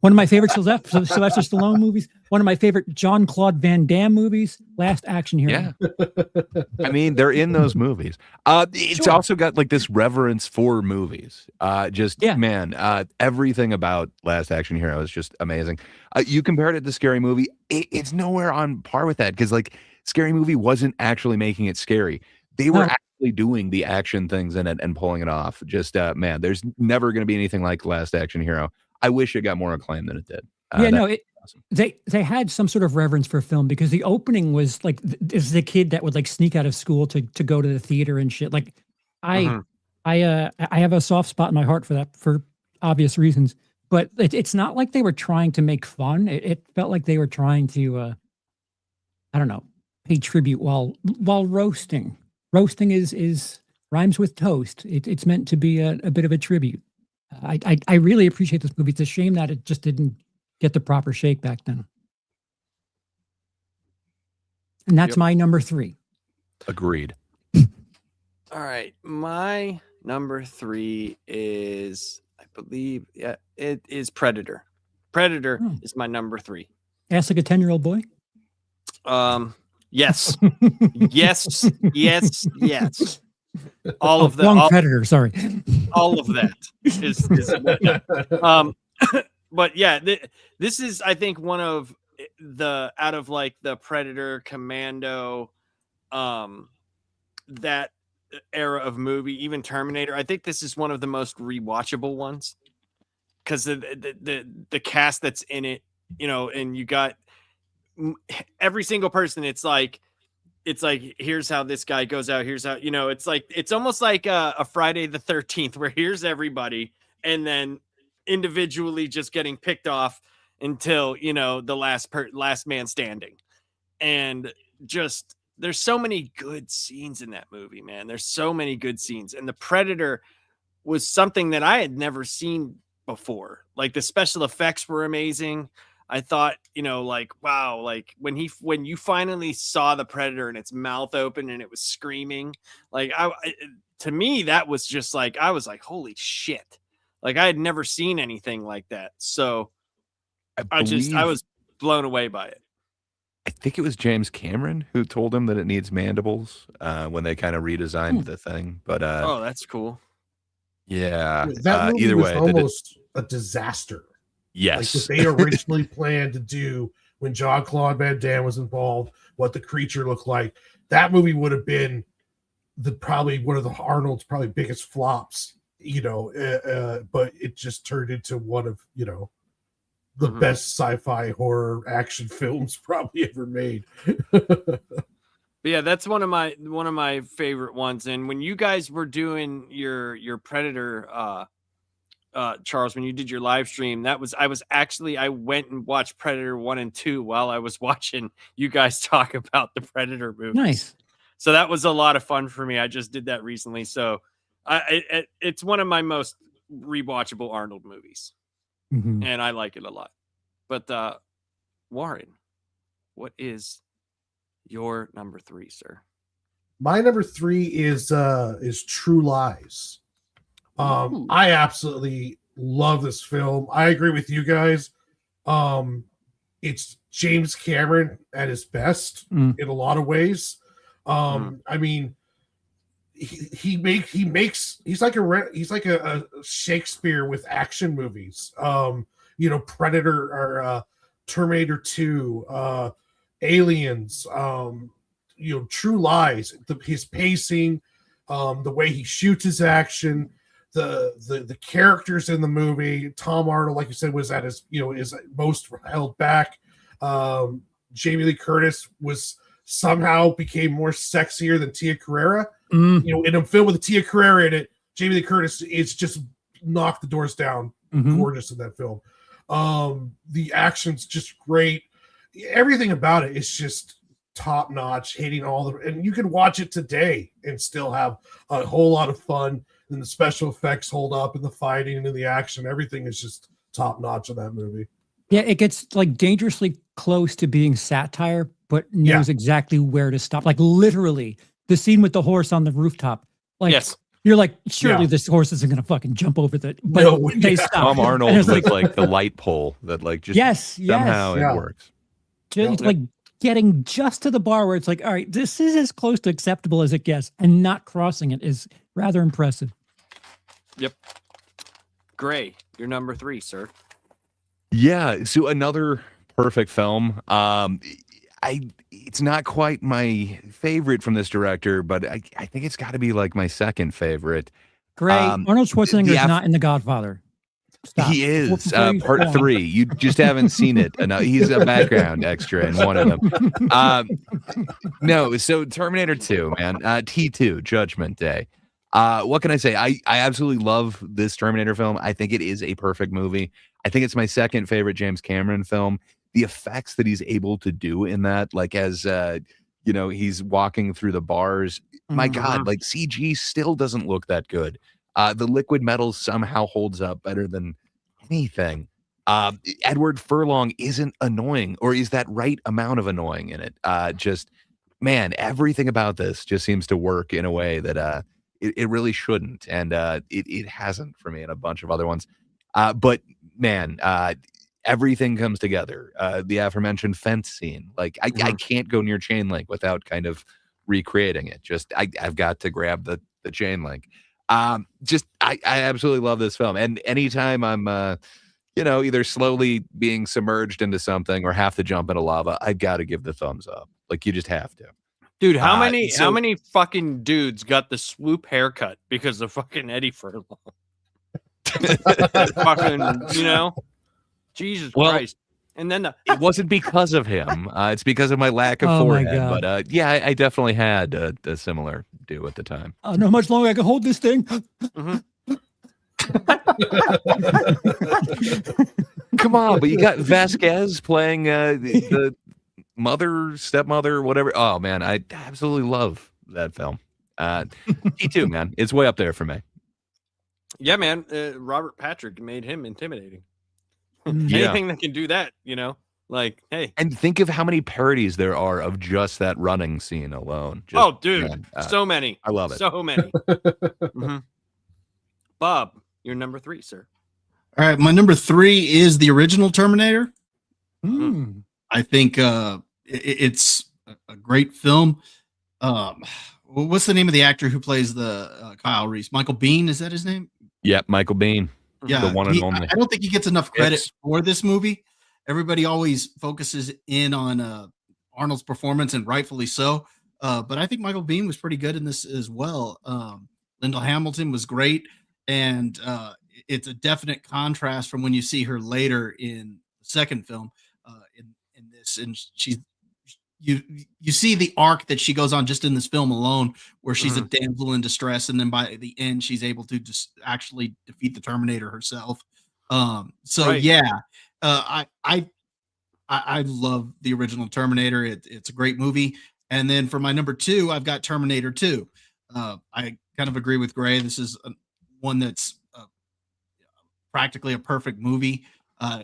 one of my favorite Sylvester Stallone movies? One of my favorite Jean-Claude Van Damme movies. Last Action Hero.
Yeah, I mean, they're in those movies. It's also got like this reverence for movies. Man, everything about Last Action Hero is just amazing. You compared it to Scary Movie. It's nowhere on par with that because like Scary Movie wasn't actually making it scary. They were actually doing the action things in it and pulling it off. Just man, there's never going to be anything like Last Action Hero. I wish it got more acclaim than it did.
Awesome. They had some sort of reverence for film because the opening was like this is a kid that would like sneak out of school to go to the theater and shit. Like I have a soft spot in my heart for that for obvious reasons. But it's not like they were trying to make fun. It felt like they were trying to I don't know, pay tribute while roasting. Roasting is rhymes with toast. It's meant to be a bit of a tribute. I really appreciate this movie. It's a shame that it just didn't get the proper shake back then. And that's my number 3.
Agreed.
All right. My number 3 is, I believe, it is Predator. Predator is my number 3.
Ask like a 10-year-old boy?
Yes. yes. All of that.
Predator, sorry.
All of that is but yeah, this is, I think, one of the, out of like the Predator, Commando, that era of movie, even Terminator, I think this is one of the most rewatchable ones because the cast that's in it, you know, and you got every single person. It's like here's how this guy goes out, here's how, you know, it's like it's almost like a Friday the 13th where here's everybody and then individually just getting picked off until, you know, the last man standing. And just there's so many good scenes in that movie, man. There's so many good scenes, and the Predator was something that I had never seen before. Like the special effects were amazing. I thought, you know, like, wow, like when you finally saw the Predator and its mouth open and it was screaming, like to me, that was just like, I was like, holy shit. Like I had never seen anything like that. So I was blown away by it.
I think it was James Cameron who told him that it needs mandibles when they kind of redesigned the thing. But
oh, that's cool.
Yeah.
That movie
either
was
way,
almost a disaster.
Yes.
Like what they originally planned to do when Jean-Claude Van Damme was involved, what the creature looked like. That movie would have been probably one of the Arnold's probably biggest flops, you know, but it just turned into one of, you know, the best sci-fi horror action films probably ever made.
But yeah, that's one of my favorite ones. And when you guys were doing your Predator, Charles, when you did your live stream, I went and watched Predator 1 and 2 while I was watching you guys talk about the Predator movies.
Nice.
So that was a lot of fun for me. I just did that recently. So it's one of my most rewatchable Arnold movies. And I like it a lot. But Warren, what is your number 3, sir?
My number 3 is True Lies. I absolutely love this film. I agree with you guys. It's James Cameron at his best in a lot of ways. I mean, he's like a Shakespeare with action movies. You know, Predator or Terminator 2, Aliens, you know, True Lies, his pacing, the way he shoots his action, the characters in the movie. Tom Arnold, like you said, was at his, you know, is most held back. Jamie Lee Curtis somehow became more sexier than Tia Carrera. You know, in a film with Tia Carrera in it, Jamie Lee Curtis is just knocked the doors down. Gorgeous in that film. The action's just great. Everything about it is just top notch, hitting and you can watch it today and still have a whole lot of fun. And the special effects hold up, and the fighting and the action, everything is just top notch in that movie. Yeah,
it gets like dangerously close to being satire, but knows exactly where to stop. Like literally, the scene with the horse on the rooftop. Like,
yes,
You're like, surely
Yeah.
this horse isn't going to fucking jump over the. But
No,
they
yeah.
stop.
Tom
And
Arnold
it's
with like the light pole that like just
yes,
somehow
yes.
Yeah.
it works.
Just like getting just to the bar where it's like, all right, this is as close to acceptable as it gets, and not crossing it is rather impressive.
Yep. Gray, you're number 3, sir.
Yeah, so another perfect film. It's not quite my favorite from this director, but I think it's got to be like my second favorite.
Gray, Arnold Schwarzenegger is
the
not in The Godfather. Stop.
He is
Before you
part
go on.
3. You just haven't seen it enough. He's a background extra in one of them. No, so Terminator 2, man. T2, Judgment Day. What can I say? I absolutely love this Terminator film. I think it is a perfect movie. I think it's my second favorite James Cameron film. The effects that he's able to do in that, like as he's walking through the bars. My God, like CG still doesn't look that good. The liquid metal somehow holds up better than anything. Edward Furlong isn't annoying, or is that right amount of annoying in it. Man, everything about this just seems to work in a way that it really shouldn't, and it hasn't for me and a bunch of other ones. But man, everything comes together. The aforementioned fence scene, like I can't go near chain link without kind of recreating it. Just I've got to grab the chain link. I absolutely love this film, and anytime I'm either slowly being submerged into something or have to jump into lava, I gotta give the thumbs up. Like you just have to.
Dude, how many fucking dudes got the swoop haircut because of fucking Eddie Furlong? Fucking, Jesus Christ. And then
it wasn't because of him. It's because of my lack of
Oh my
forehead.
God.
But yeah, I definitely had a similar do at the time.
I don't know how much longer I can hold this thing.
Come on, but you got Vasquez playing the stepmother, whatever. Oh man, I absolutely love that film. T2, man, it's way up there for me.
yeah, man, Robert Patrick made him intimidating.
Yeah.
Anything that can do that, like, hey.
And think of how many parodies there are of just that running scene alone. Just,
Dude,
man,
so many.
I love it.
So many. Bob, you're number 3, sir.
All right, my number 3 is the original Terminator. I think it's a great film. What's the name of the actor who plays the Kyle Reese? Michael Biehn, is that his name?
Yeah, Michael Biehn.
Yeah,
the one and only.
I don't think he gets enough credit for this movie. Everybody always focuses in on Arnold's performance, and rightfully so. But I think Michael Biehn was pretty good in this as well. Lyndall Hamilton was great, and it's a definite contrast from when you see her later in the second film. In this, and you see the arc that she goes on just in this film alone, where she's a damsel in distress, and then by the end she's able to just actually defeat the Terminator herself. Yeah, I love the original Terminator. It's a great movie. And then for my number 2, I've got Terminator 2. I kind of agree with Gray. This is one that's practically a perfect movie.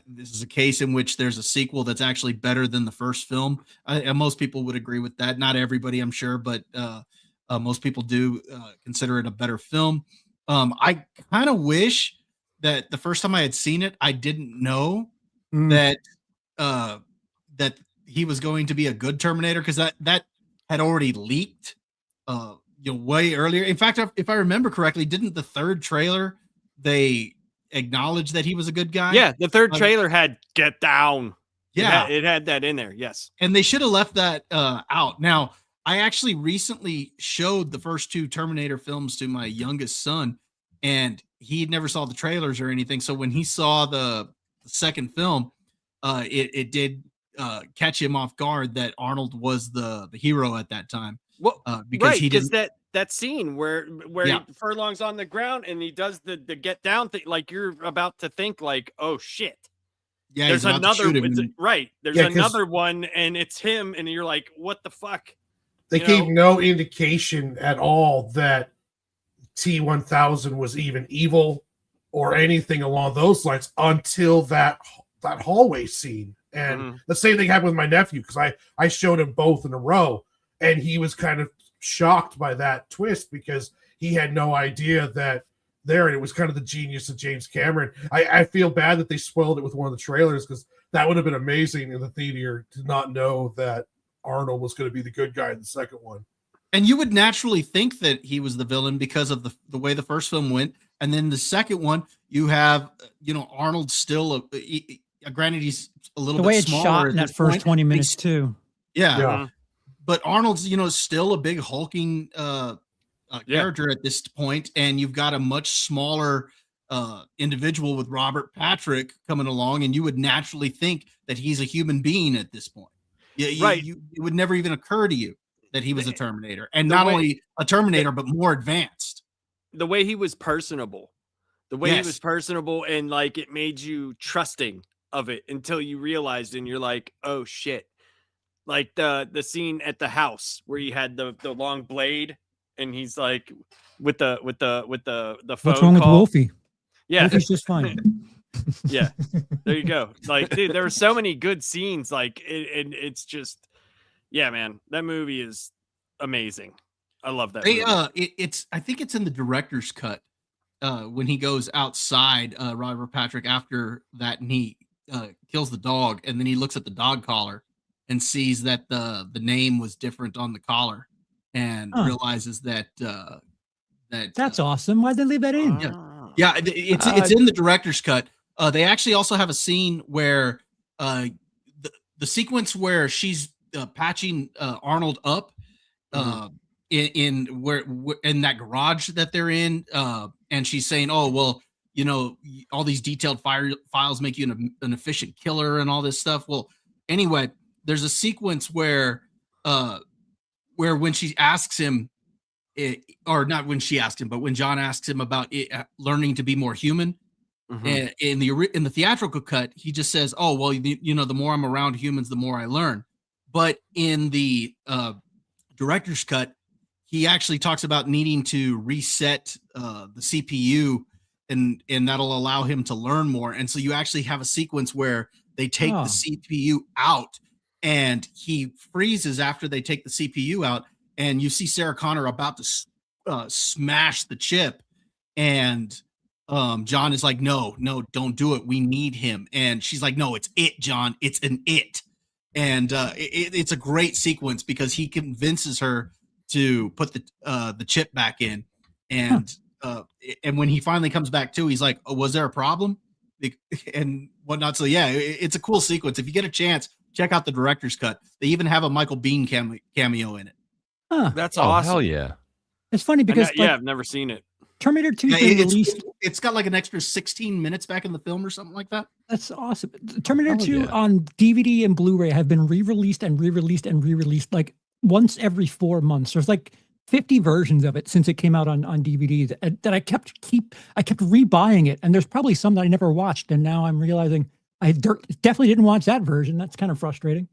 This is a case in which there's a sequel that's actually better than the first film. And most people would agree with that. Not everybody, I'm sure, but most people do consider it a better film. I kind of wish that the first time I had seen it, I didn't know that he was going to be a good Terminator, because that had already leaked way earlier. In fact, if I remember correctly, didn't the third trailer they acknowledge that he was a good guy?
Yeah, the third trailer had "Get Down."
Yeah,
it had that in there. Yes,
and they should have left that out. Now, I actually recently showed the first 2 Terminator films to my youngest son, and he never saw the trailers or anything. So when he saw the second film, it did catch him off guard that Arnold was the hero at that time.
Well,
because he didn't.
That scene where Furlong's on the ground and he does the get down thing, like you're about to think like, oh shit.
Yeah,
there's another right. There's another one, and it's him, and you're like, what the fuck?
They gave no indication at all that T-1000 was even evil or anything along those lines until that hallway scene. And the same thing happened with my nephew, because I showed him both in a row, and he was kind of shocked by that twist, because he had no idea that there, and it was kind of the genius of James Cameron. I feel bad that they spoiled it with one of the trailers, because that would have been amazing in the theater to not know that Arnold was going to be the good guy in the second one.
And you would naturally think that he was the villain because of the way the first film went. And then the second one, you have, Arnold still, granted, he's a little
The way
bit
it's
smaller
shot
at
in that
this
first
point.
20 minutes too.
Yeah.
Yeah.
But Arnold's, still a big hulking character at this point. And you've got a much smaller individual with Robert Patrick coming along. And you would naturally think that he's a human being at this point.
Right.
It would never even occur to you that he was a Terminator, and not only a Terminator, but more advanced.
The way he was personable,
Yes.
and like it made you trusting of it until you realized, and you're like, oh shit. Like the scene at the house where he had the long blade, and he's like with the phone
What's wrong with
call.
Wolfie?
Yeah,
Wolfie's just fine.
yeah. There you go. Like, dude, there were so many good scenes. Like, and it's just, yeah, man, that movie is amazing. I love that.
They
movie.
I think it's in the director's cut when he goes outside, Robert Patrick, after that, and he kills the dog, and then he looks at the dog collar and sees that the name was different on the collar, and realizes that
That's awesome. Why'd they leave that in?
Yeah, it's in the director's cut. They actually also have a scene where the sequence where she's patching Arnold up in that garage that they're in, and she's saying, "Oh, well, all these detailed files make you an efficient killer and all this stuff." Well, anyway, there's a sequence where when she asks him, or not when she asked him, but when John asks him about learning to be more human. And in the theatrical cut, he just says, "Oh, well, the more I'm around humans, the more I learn." But in the director's cut, he actually talks about needing to reset the CPU, and that'll allow him to learn more. And so you actually have a sequence where they take the CPU out, and he freezes after they take the CPU out, and you see Sarah Connor about to smash the chip, and John is like, no, don't do it. We need him. And she's like, no, it's it, John. It's an it. And it's a great sequence because he convinces her to put the chip back in. And when he finally comes back to, he's like, oh, was there a problem? And whatnot. So yeah, it's a cool sequence. If you get a chance, check out the director's cut. They even have a Michael Biehn cameo in it.
Huh.
That's
Oh,
awesome.
hell yeah.
It's funny because
I've never seen it.
Terminator 2
Yeah,
released.
it's got like an extra 16 minutes back in the film or something like that.
That's awesome. Terminator
Oh,
2
yeah.
on DVD and Blu-ray have been re-released and re-released and re-released like once every 4 months. There's like 50 versions of it since it came out on DVD that I kept rebuying it, and there's probably some that I never watched, and now I'm realizing I definitely didn't watch that version. That's kind of frustrating.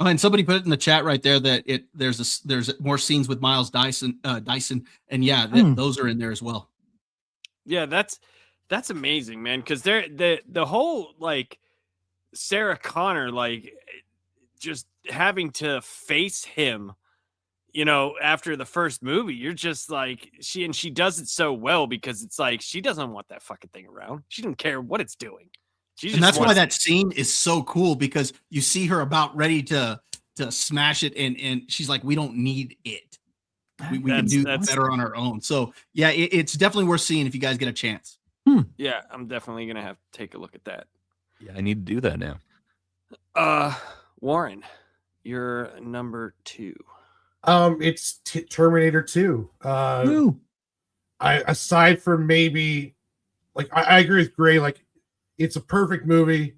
Oh, and somebody put it in the chat right there that there's more scenes with Miles Dyson, and yeah, those are in there as well.
Yeah, that's amazing, man. Because the whole like Sarah Connor, like just having to face him, after the first movie, you're just like she does it so well because it's like she doesn't want that fucking thing around. She doesn't care what it's doing.
And that's why that scene is so cool, because you see her about ready to smash it, and she's like, we don't need it. We can do that better on our own. So yeah, it's definitely worth seeing if you guys get a chance.
Yeah, I'm definitely gonna have to take a look at that.
Yeah, I need to do that now.
Warren, you're number 2.
It's Terminator 2. Aside from maybe, like, I agree with Gray. Like, it's a perfect movie.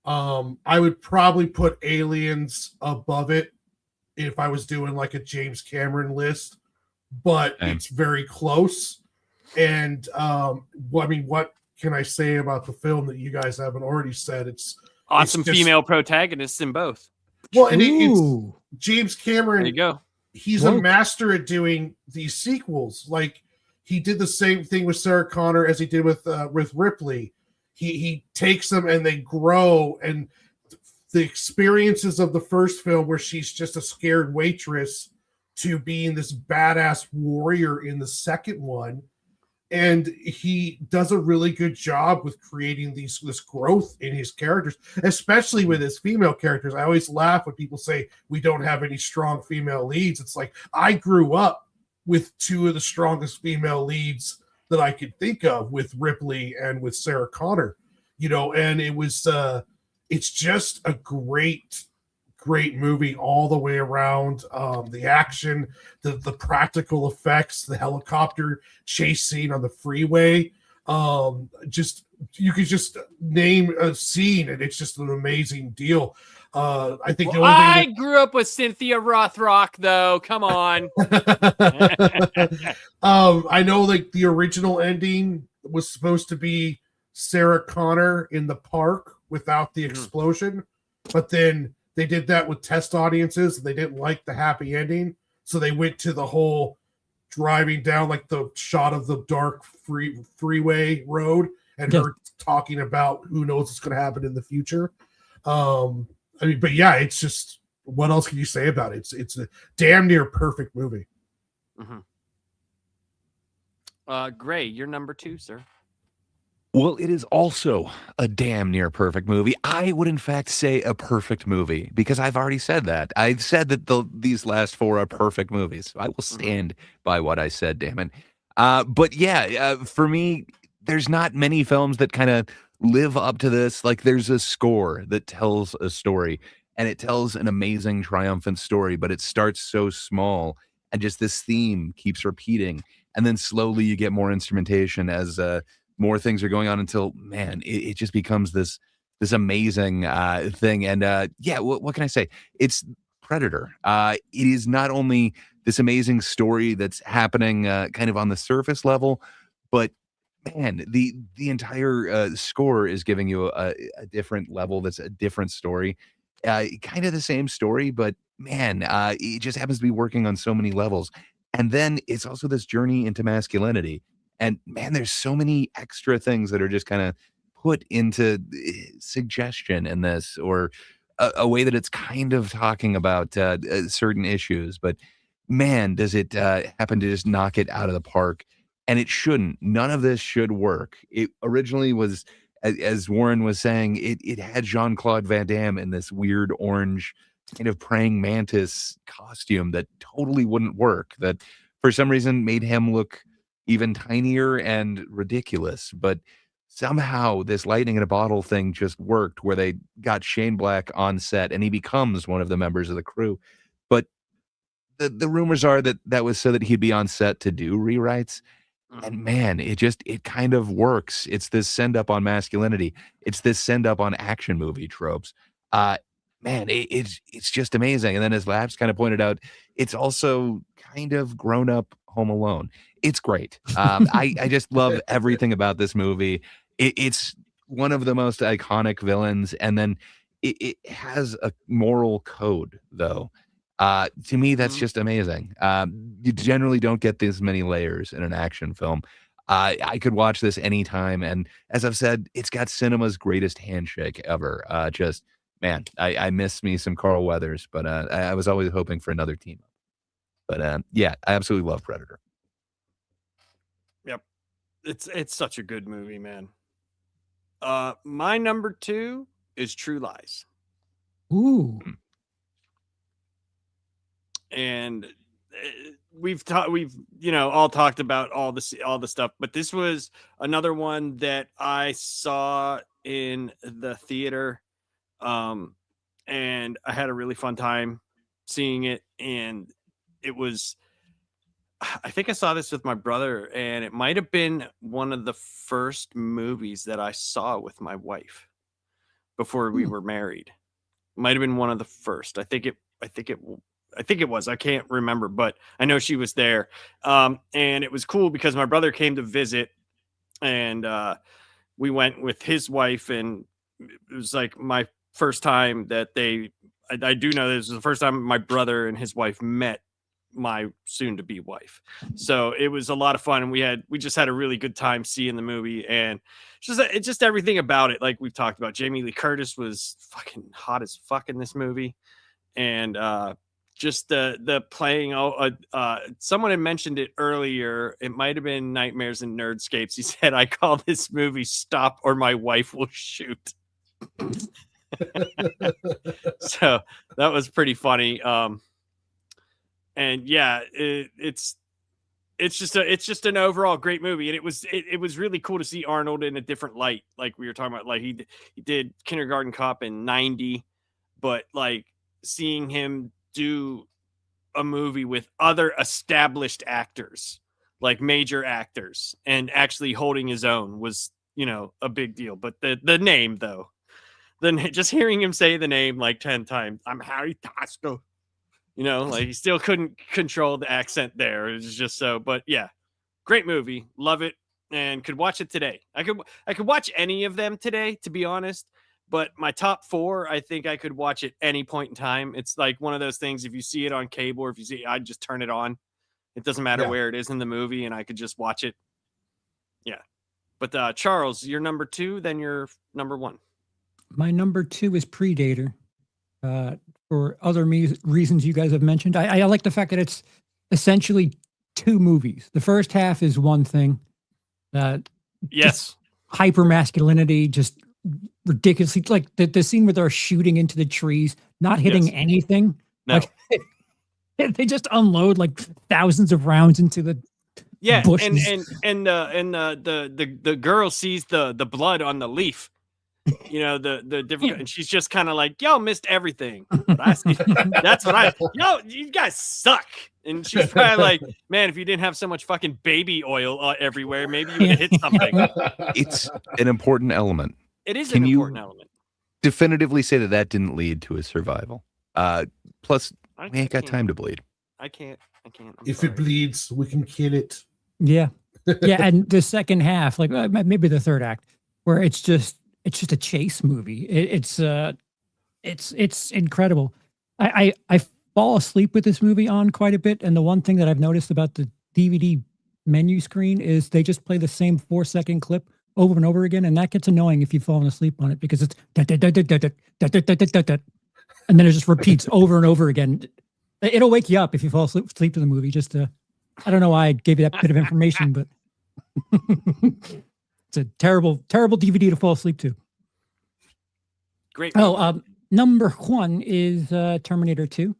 I would probably put Aliens above it if I was doing like a James Cameron list, but it's very close. And what can I say about the film that you guys haven't already said? It's
awesome
just
female protagonists in both.
Well, and it's James Cameron.
There you go.
He's a master at doing these sequels. Like, he did the same thing with Sarah Connor as he did with Ripley. He takes them and they grow, and the experiences of the first film where she's just a scared waitress to being this badass warrior in the second one. And he does a really good job with creating this growth in his characters, especially with his female characters. I always laugh when people say we don't have any strong female leads. It's like, I grew up with two of the strongest female leads that I could think of, with Ripley and with Sarah Connor, and it was it's just a great movie all the way around. The action, the practical effects, the helicopter chase scene on the freeway, just, you could just name a scene and it's just an amazing deal. I think the only
I
thing
grew up with Cynthia Rothrock, though. Come on.
I know, like, the original ending was supposed to be Sarah Connor in the park without the explosion, but then they did that with test audiences and they didn't like the happy ending, so they went to the whole driving down, like, the shot of the dark freeway road and her talking about who knows what's going to happen in the future. I mean, but yeah, it's just, what else can you say about it? It's a damn near perfect movie.
Gray, you're number 2, sir.
Well, it is also a damn near perfect movie. I would, in fact, say a perfect movie, because I've already said that. I've said that these last 4 are perfect movies. So I will stand by what I said, damn it. But yeah, for me, there's not many films that kind of live up to this. Like, there's a score that tells a story, and it tells an amazing, triumphant story, but it starts so small, and just this theme keeps repeating. And then slowly you get more instrumentation as more things are going on, until, man, it just becomes this amazing thing. And yeah, what can I say? It's Predator. It is not only this amazing story that's happening kind of on the surface level, but man, the entire score is giving you a different level. That's a different story. Kind of the same story, but man, it just happens to be working on so many levels. And then it's also this journey into masculinity. And man, there's so many extra things that are just kind of put into suggestion in this, or a way that it's kind of talking about certain issues. But man, does it happen to just knock it out of the park. And it shouldn't. None of this should work. It originally was, as Warren was saying, it had Jean-Claude Van Damme in this weird orange kind of praying mantis costume that totally wouldn't work. That for some reason made him look even tinier and ridiculous. But somehow this lightning in a bottle thing just worked, where they got Shane Black on set and he becomes one of the members of the crew. But the rumors are that was so that he'd be on set to do rewrites. And man, it kind of works. It's this send up on masculinity. It's this send up on action movie tropes. Man, it's just amazing. And then, as Labs kind of pointed out, it's also kind of grown up Home Alone. It's great. I just love everything about this movie. It's one of the most iconic villains, and then it has a moral code, though. To me, that's just amazing. You generally don't get this many layers in an action film. I could watch this anytime, and as I've said, it's got cinema's greatest handshake ever. Just, man, I miss me some Carl Weathers, but I was always hoping for another team up. But yeah, I absolutely love Predator.
Yep, it's such a good movie, man. My number 2 is True Lies.
Ooh.
And we've all talked about all the stuff, but this was another one that I saw in the theater, and I had a really fun time seeing it. And it was, I think I saw this with my brother, and it might have been one of the first movies that I saw with my wife before we were married. Might have been one of the first. I think it was. I can't remember, but I know she was there. And it was cool because my brother came to visit, and we went with his wife, and it was like my first time that I do know this was the first time my brother and his wife met my soon-to-be wife. So it was a lot of fun, and we just had a really good time seeing the movie, and just everything about it. Like we've talked about, Jamie Lee Curtis was fucking hot as fuck in this movie, and just the playing. Someone had mentioned it earlier. It might have been Nightmares and Nerdscapes. He said, "I call this movie Stop or My Wife Will Shoot." So that was pretty funny. And yeah, it's just an overall great movie, and it was really cool to see Arnold in a different light, like we were talking about. Like he did Kindergarten Cop in '90, but like seeing him do a movie with other established actors, like major actors, and actually holding his own was, a big deal. But the name though, just hearing him say the name like 10 times, I'm Harry Tasco, like he still couldn't control the accent there. It was just so, but yeah, great movie. Love it. And could watch it today. I could watch any of them today, to be honest. But my top 4, I think I could watch at any point in time. It's like one of those things. If you see it on cable, or if you see, I'd just turn it on. It doesn't matter where it is in the movie, and I could just watch it. Yeah. But Charles, you're number 2, then you're number 1.
My number 2 is Predator. For other reasons you guys have mentioned, I like the fact that it's essentially 2 movies. The first half is one thing.
Yes.
Hyper masculinity, just ridiculously, like the scene where they're shooting into the trees, not hitting anything.
No.
Like, they just unload like thousands of rounds into the bushes.
and the girl sees the blood on the leaf. The different, and she's just kind of like, "Yo, missed everything." But that's what you guys suck. And she's probably like, "Man, if you didn't have so much fucking baby oil everywhere, maybe you would have hit something."
It's an important element.
It is an important element.
Definitively say that didn't lead to his survival. Plus, we ain't got time to bleed.
I can't.
If it bleeds, we can kill it.
Yeah, yeah. And the second half, like maybe the third act, where it's just a chase movie. It's incredible. I fall asleep with this movie on quite a bit, and the one thing that I've noticed about the DVD menu screen is they just play the same 4-second clip over and over again, and that gets annoying if you've fallen asleep on it, because it's and then it just repeats over and over again. It'll wake you up if you fall asleep to the movie. Just I don't know why I gave you that bit of information, but it's a terrible DVD to fall asleep to.
Great.
Number 1 is Terminator 2.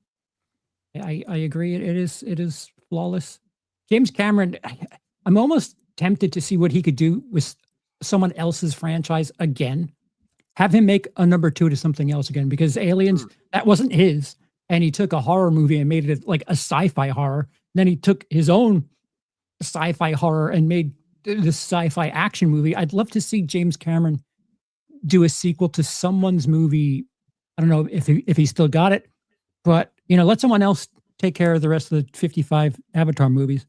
I agree. It is flawless. James Cameron, I'm almost tempted to see what he could do with someone else's franchise again. Have him make a number 2 to something else again, because Aliens, that wasn't his. And he took a horror movie and made it like a sci-fi horror. Then he took his own sci-fi horror and made this sci-fi action movie. I'd love to see James Cameron do a sequel to someone's movie. I don't know if he still got it, but let someone else take care of the rest of the 55 Avatar movies.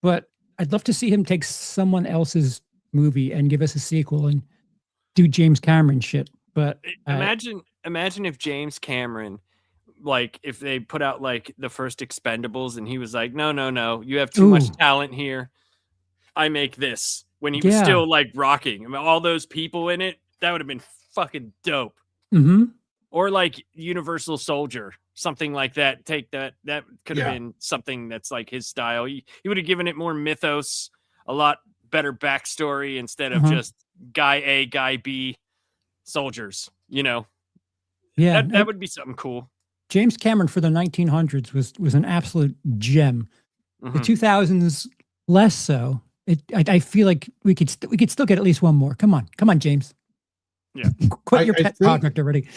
But I'd love to see him take someone else's movie and give us a sequel and do James Cameron shit. But
imagine if James Cameron, like, if they put out like the first Expendables and he was like, no, you have too much talent here, I make this, when he was still like rocking. I mean, all those people in it, that would have been fucking dope.
Mm-hmm.
Or like Universal Soldier, something like that. Take that could have been something that's like his style. He would have given it more mythos, a lot better backstory, instead of just guy A, guy B soldiers, Yeah, that would be something cool.
James Cameron for the 1900s was an absolute gem. The 2000s less so. I feel like we could still get at least one more. Come on, James.
Yeah,
quit your pet project already.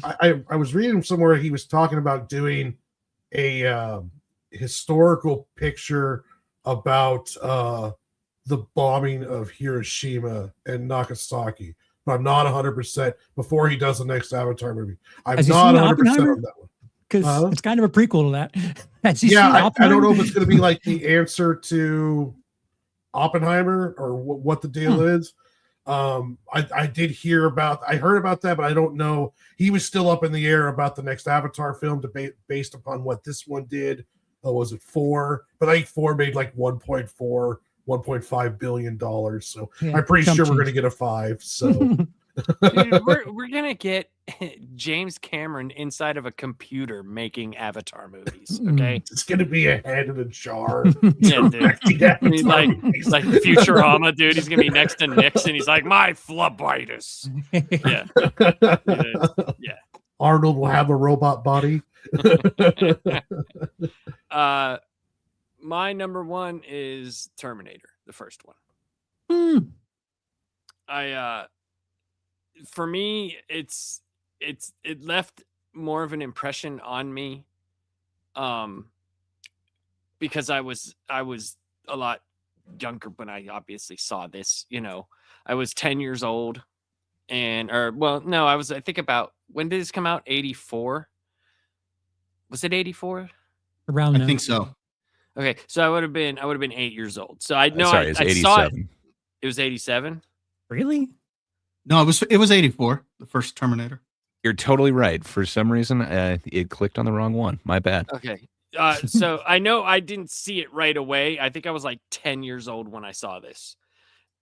I was reading somewhere he was talking about doing a historical picture about the bombing of Hiroshima and Nagasaki, but I'm not 100% before he does the next Avatar movie. I'm not 100% on that one.
Because it's kind of a prequel to that.
I don't know if it's going to be like the answer to Oppenheimer or what the deal is. I did hear about, I heard about that, but I don't know. He was still up in the air about the next Avatar film based upon what this one did. Was it 4? But I think 4 made like 1.5 billion dollars. So I'm pretty sure we're going to get a 5. So
dude, we're gonna get James Cameron inside of a computer making Avatar movies. Okay,
It's gonna be a head in a jar.
yeah, dude.
Directing
He's like
Avatar movies.
Futurama, dude. He's gonna be next to Nixon. He's like, my phlebitis. Yeah.
Arnold will have a robot body.
My number one is Terminator, the first one. For me, it left more of an impression on me, because I was a lot younger when I obviously saw this. I was 10 years old, I think about, when did this come out? 84? Was it 84?
Around
I think so.
Okay, so I would have been 8 years old. So I know
Sorry, it's
I saw it.
87.
It was 87.
Really?
No, it was 84, the first Terminator.
You're totally right. For some reason, it clicked on the wrong one. My bad.
Okay. So I know I didn't see it right away. I think I was like 10 years old when I saw this,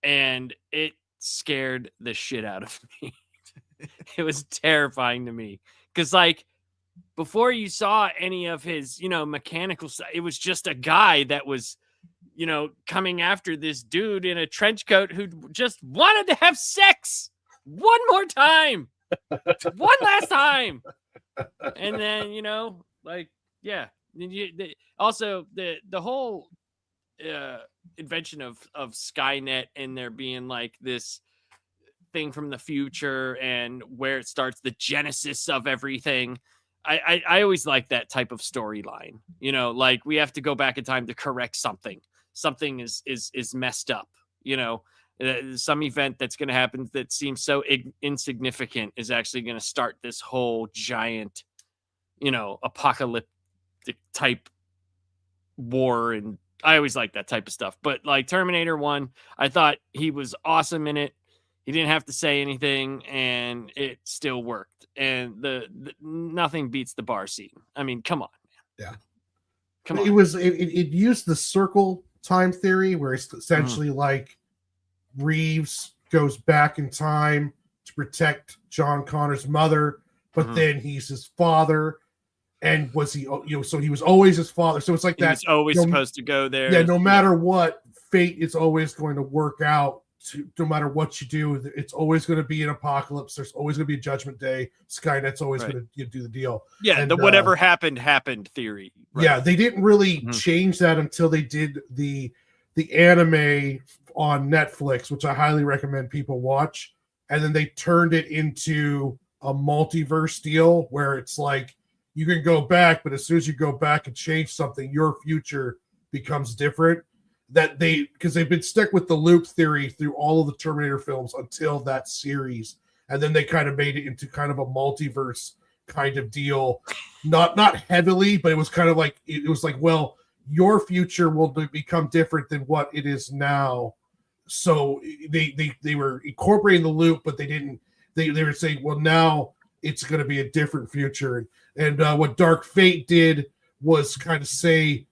and it scared the shit out of me. It was terrifying to me because, like, before you saw any of his, mechanical stuff, it was just a guy that was, coming after this dude in a trench coat who just wanted to have sex one more time, one last time. And then, also the whole invention of Skynet, and there being like this thing from the future and where it starts, the genesis of everything. I always like that type of storyline. Like, we have to go back in time to correct something. Something is messed up. Some event that's going to happen that seems so insignificant is actually going to start this whole giant, apocalyptic type war. And I always like that type of stuff. But like Terminator 1, I thought he was awesome in it. He didn't have to say anything, and it still worked. And the nothing beats the bar scene. I mean, come on, man.
Yeah.
Come on.
It used the circle time theory, where it's essentially like Reeves goes back in time to protect John Connor's mother, but then he's his father. And was he, so he was always his father. So it's like that.
He's always supposed to go there.
Yeah, no matter what, fate is always going to work out. No matter what you do, it's always going to be an apocalypse. There's always going to be a judgment day. Skynet's always going to do the deal.
Yeah,
and,
the whatever happened theory.
Right? Yeah, they didn't really change that until they did the anime on Netflix, which I highly recommend people watch. And then they turned it into a multiverse deal where it's like you can go back, but as soon as you go back and change something, your future becomes different. Because they've been stuck with the loop theory through all of the Terminator films until that series, and then they kind of made it into kind of a multiverse kind of deal, not heavily, but it was kind of like well, your future will become different than what it is now. So they were incorporating the loop, but they didn't. They were saying, well, now it's going to be a different future, and what Dark Fate did was kind of say,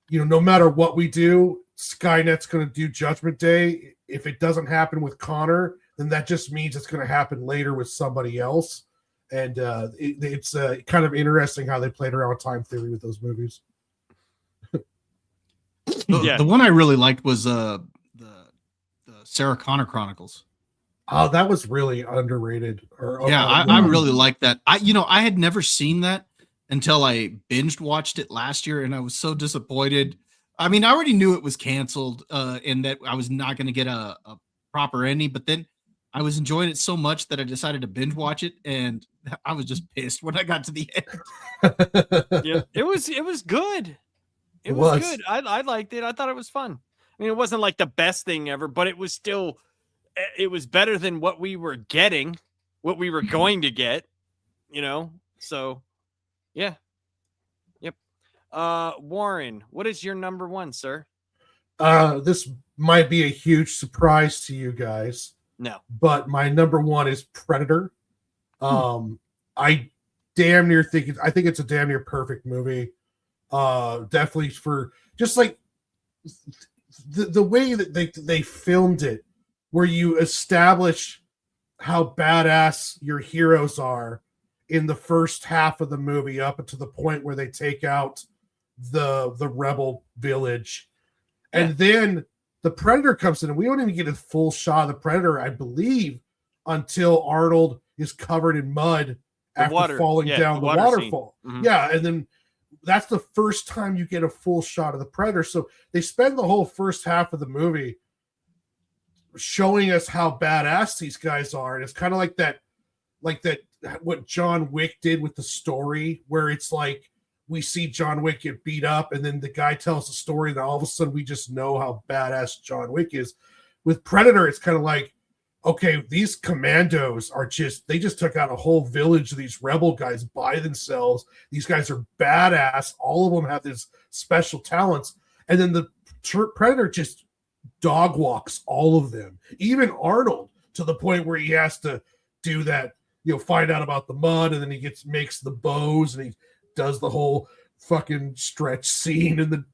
no matter what we do, Skynet's going to do Judgment Day. If it doesn't happen with Connor, then that just means it's going to happen later with somebody else. And it's kind of interesting how they played around time theory with those movies.
The one I really liked was the Sarah Connor Chronicles.
Oh, that was really underrated.
I really liked that. I had never seen that until I binged watched it last year, and I was so disappointed. I mean, I already knew it was canceled and that I was not going to get a proper ending, but then I was enjoying it so much that I decided to binge watch it, and I was just pissed when I got to the end.
Yeah, it was good. It was good. I liked it. I thought it was fun. I mean, it wasn't like the best thing ever, but it was still, it was better than what we were getting, what we were going to get, so yeah. Warren, what is your number one, sir?
This might be a huge surprise to you guys.
No,
but my number one is Predator. I damn near think it's a damn near perfect movie. Definitely for just like the way that they filmed it, where you establish how badass your heroes are in the first half of the movie up to the point where they take out the rebel village. And then the Predator comes in, and we don't even get a full shot of the Predator, I believe, until Arnold is covered in mud after falling down the waterfall. Yeah, and then that's the first time you get a full shot of the Predator. So they spend the whole first half of the movie showing us how badass these guys are. And it's kind of like that, what John Wick did with the story, where it's like we see John Wick get beat up, and then the guy tells the story, and all of a sudden we just know how badass John Wick is. With Predator, it's kind of like, okay, these commandos they just took out a whole village of these rebel guys by themselves. These guys are badass. All of them have these special talents. And then the Predator just dog walks all of them, even Arnold, to the point where he has to do that, find out about the mud, and then he makes the bows, and he does the whole fucking stretch scene and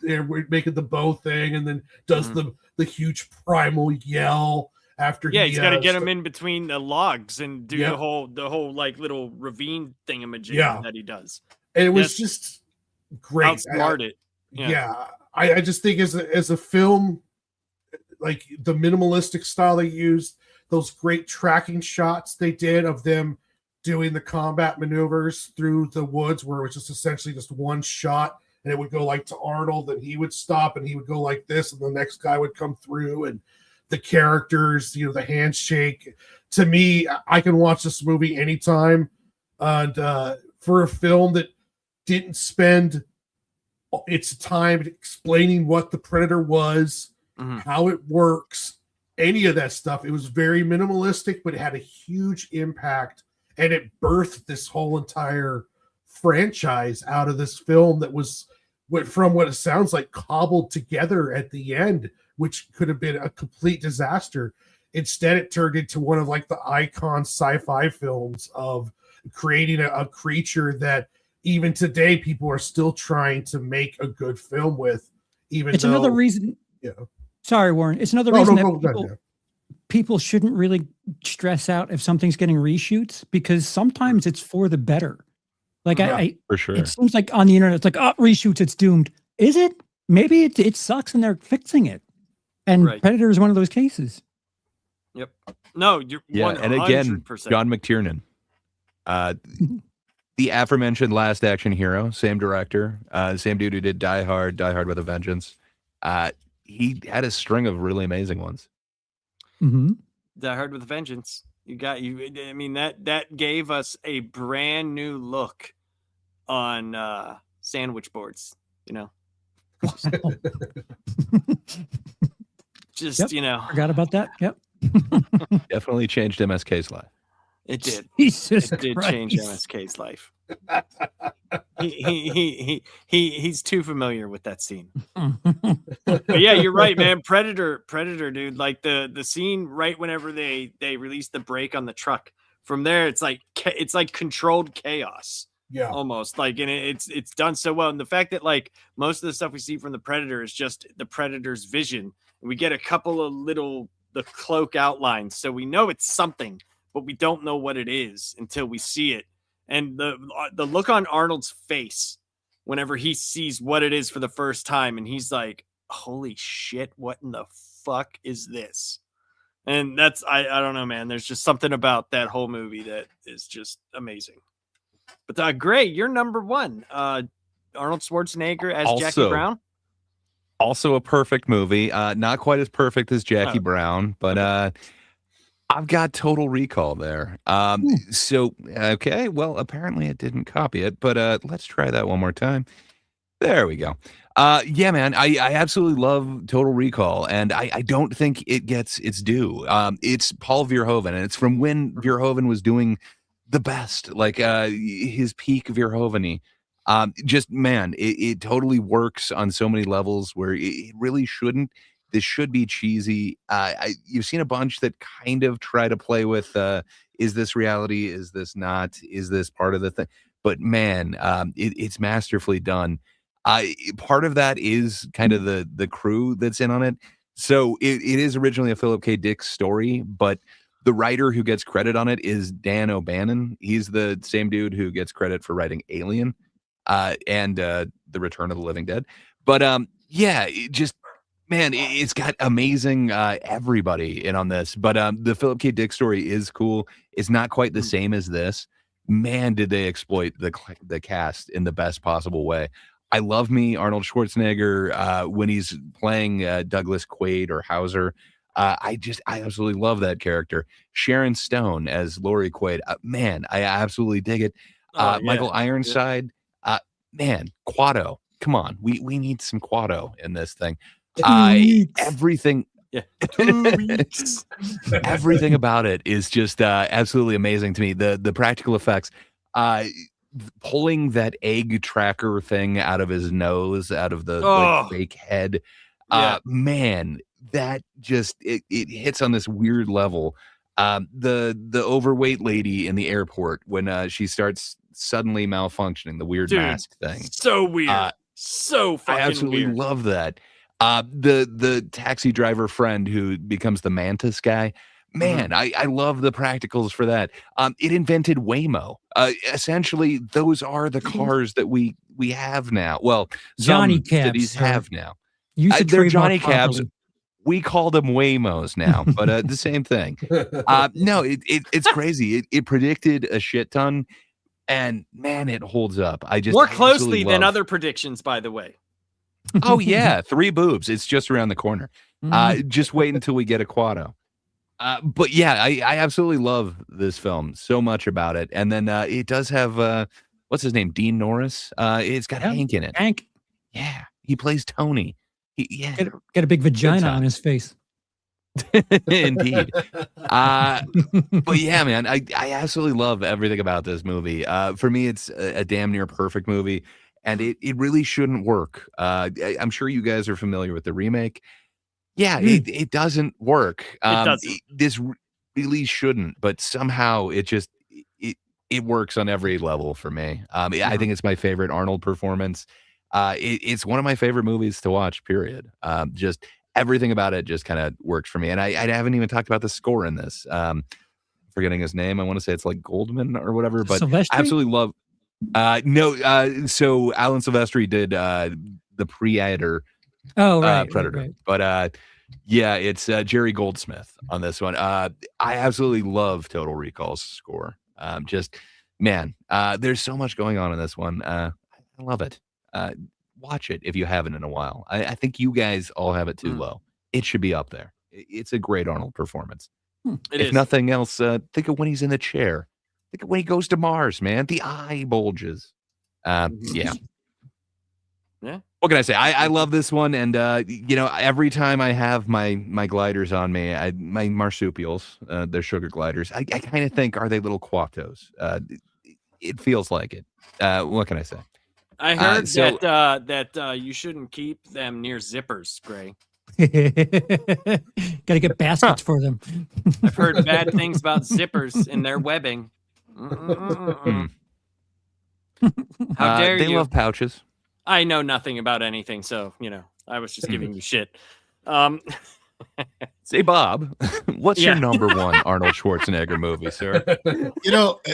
making the bow thing, and then does the huge primal yell after.
He's got to get him in between the logs and do the whole like little ravine thingamajig that he does.
And it was just great.
Outsmarted.
I just think as a film, like the minimalistic style they used, those great tracking shots they did of them doing the combat maneuvers through the woods, where it was just essentially just one shot, and it would go like to Arnold, and he would stop, and he would go like this, and the next guy would come through, and the characters, the handshake. To me, I can watch this movie anytime. And for a film that didn't spend its time explaining what the Predator was, how it works, any of that stuff, it was very minimalistic, but it had a huge impact. And it birthed this whole entire franchise out of this film that went from what it sounds like cobbled together at the end, which could have been a complete disaster. Instead, it turned into one of like the icon sci-fi films of creating a creature that even today people are still trying to make a good film with.
Another reason. Sorry, Warren. It's another reason that people shouldn't really stress out if something's getting reshoots, because sometimes it's for the better. Like
for sure.
It seems like on the internet, it's like, reshoots, it's doomed. Is it? Maybe it sucks and they're fixing it. And Predator is one of those cases.
Yep. No, you're 100%.
And again, John McTiernan, the aforementioned Last Action Hero, same director, same dude who did Die Hard with a Vengeance. He had a string of really amazing ones.
Die Hard with a Vengeance. I mean, that gave us a brand new look on sandwich boards.
Forgot about that. Yep.
Definitely changed MSK's life.
It did.
Jesus
it did
Christ.
Change MSK's life. He's too familiar with that scene. But yeah, you're right, man. Predator, dude. Like the scene right whenever they release the brake on the truck. From there, it's like controlled chaos.
Yeah,
almost like, and it's done so well. And the fact that like most of the stuff we see from the Predator is just the Predator's vision, and we get a couple of the cloak outlines, so we know it's something, but we don't know what it is until we see it. And the look on Arnold's face whenever he sees what it is for the first time, and he's like, "Holy shit! What in the fuck is this?" And that's I don't know, man. There's just something about that whole movie that is just amazing. But Gray, you're number one. Arnold Schwarzenegger as Jackie Brown.
Also a perfect movie. Not quite as perfect as Jackie Brown, but I've got Total Recall there. So, okay, well, apparently it didn't copy it, but let's try that one more time. There we go. Yeah, man, I absolutely love Total Recall, and I don't think it gets its due. It's Paul Verhoeven, and it's from when Verhoeven was doing the best, like his peak Verhoeven-y. Just, man, it totally works on so many levels where it really shouldn't. This should be cheesy. You've seen a bunch that kind of try to play with, is this reality? Is this not? Is this part of the thing? But man, it's masterfully done. Part of that is kind of the crew that's in on it. So it is originally a Philip K. Dick story, but The writer who gets credit on it is Dan O'Bannon. He's the same dude who gets credit for writing Alien and The Return of the Living Dead. But yeah, it's got amazing everybody in on this. But the Philip K. Dick story is cool. It's not quite the same as this. Man, did they exploit the cast in the best possible way. I love me Arnold Schwarzenegger when he's playing Douglas Quaid or Hauser. I absolutely love that character. Sharon Stone as Laurie Quaid. Man, I absolutely dig it. Michael Ironside. Man, Quado. Come on. We need some Quado in this thing. Everything.
Yeah.
Everything about it is just absolutely amazing to me. The practical effects. Pulling that egg tracker thing out of his nose, out of the like, fake head. Man, that just it hits on this weird level. The overweight lady in the airport when she starts suddenly malfunctioning, the weird mask thing.
So weird. So fucking
I absolutely
weird.
love that. The taxi driver friend who becomes the mantis guy. Man, I love the practicals for that. It invented Waymo. Essentially, those are the cars that we have now. Well,
Johnny
some
cabs,
cities
sir.
have now.
You should
They're
trademark
Johnny cabs.
properly.
We call them Waymos now, but the same thing. No, it's crazy. It predicted a shit ton, and man, it holds up.
More
I
closely
absolutely
than
love-
other predictions, by the way.
Oh yeah, 3 boobs. It's just around the corner. Just wait until we get a Quado. But yeah, I absolutely love this film so much about it. And then it does have what's his name, Dean Norris. It's got Hank in it.
Hank.
Yeah, he plays Tony. Yeah,
Get a big vagina
time.
on his face.
indeed. But yeah, man, I absolutely love everything about this movie. For me, it's a damn near perfect movie, and it really shouldn't work. I'm sure you guys are familiar with the remake. Yeah, it doesn't work.
It doesn't.
This really shouldn't, but somehow it works on every level for me. I think it's my favorite Arnold performance. It's one of my favorite movies to watch, period. Just everything about it just kind of works for me. And I haven't even talked about the score in this. Forgetting his name. I want to say it's like Goldman or whatever, but
Silvestri?
I absolutely love. So Alan Silvestri did the Predator.
Oh, right.
Predator.
Right.
But yeah, it's Jerry Goldsmith on this one. I absolutely love Total Recall's score. Just man, there's so much going on in this one. I love it. Watch it if you haven't in a while. I think you guys all have it too low. It should be up there. It's a great Arnold performance. If nothing else, think of when he's in the chair. Think of when he goes to Mars, man. The eye bulges. Yeah.
Yeah.
What can I say? I love this one, and every time I have my gliders on me, my marsupials, they're sugar gliders. I kind of think, are they little Quatos? It feels like it. What can I say?
I heard that you shouldn't keep them near zippers, Gray.
Got to get baskets for them.
I've heard bad things about zippers in their webbing. How dare
they
you?
love pouches.
I know nothing about anything, so I was just giving you shit.
Say, Bob, what's your number one Arnold Schwarzenegger movie, sir?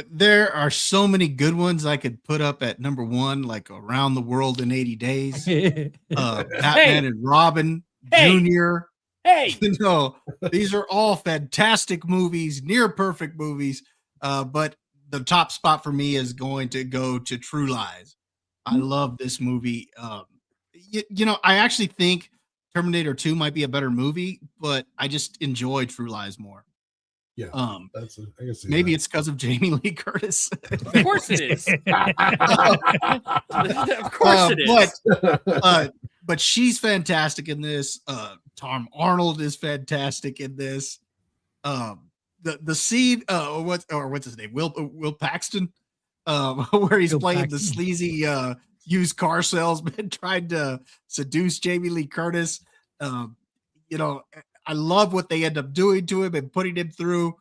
There are so many good ones I could put up at number one, like Around the World in 80 Days, Batman and Robin, Junior.
Hey,
these are all fantastic movies, near perfect movies. But the top spot for me is going to go to True Lies. I love this movie. I actually think Terminator 2 might be a better movie, but I just enjoy True Lies more.
Yeah. I can see
Maybe
that.
it's because of Jamie Lee Curtis.
of course it is. Of course it is.
But she's fantastic in this. Tom Arnold is fantastic in this. The scene, what's his name? Will Paxton, where he's playing the sleazy used car salesman trying to seduce Jamie Lee Curtis. I love what they end up doing to him and putting him through.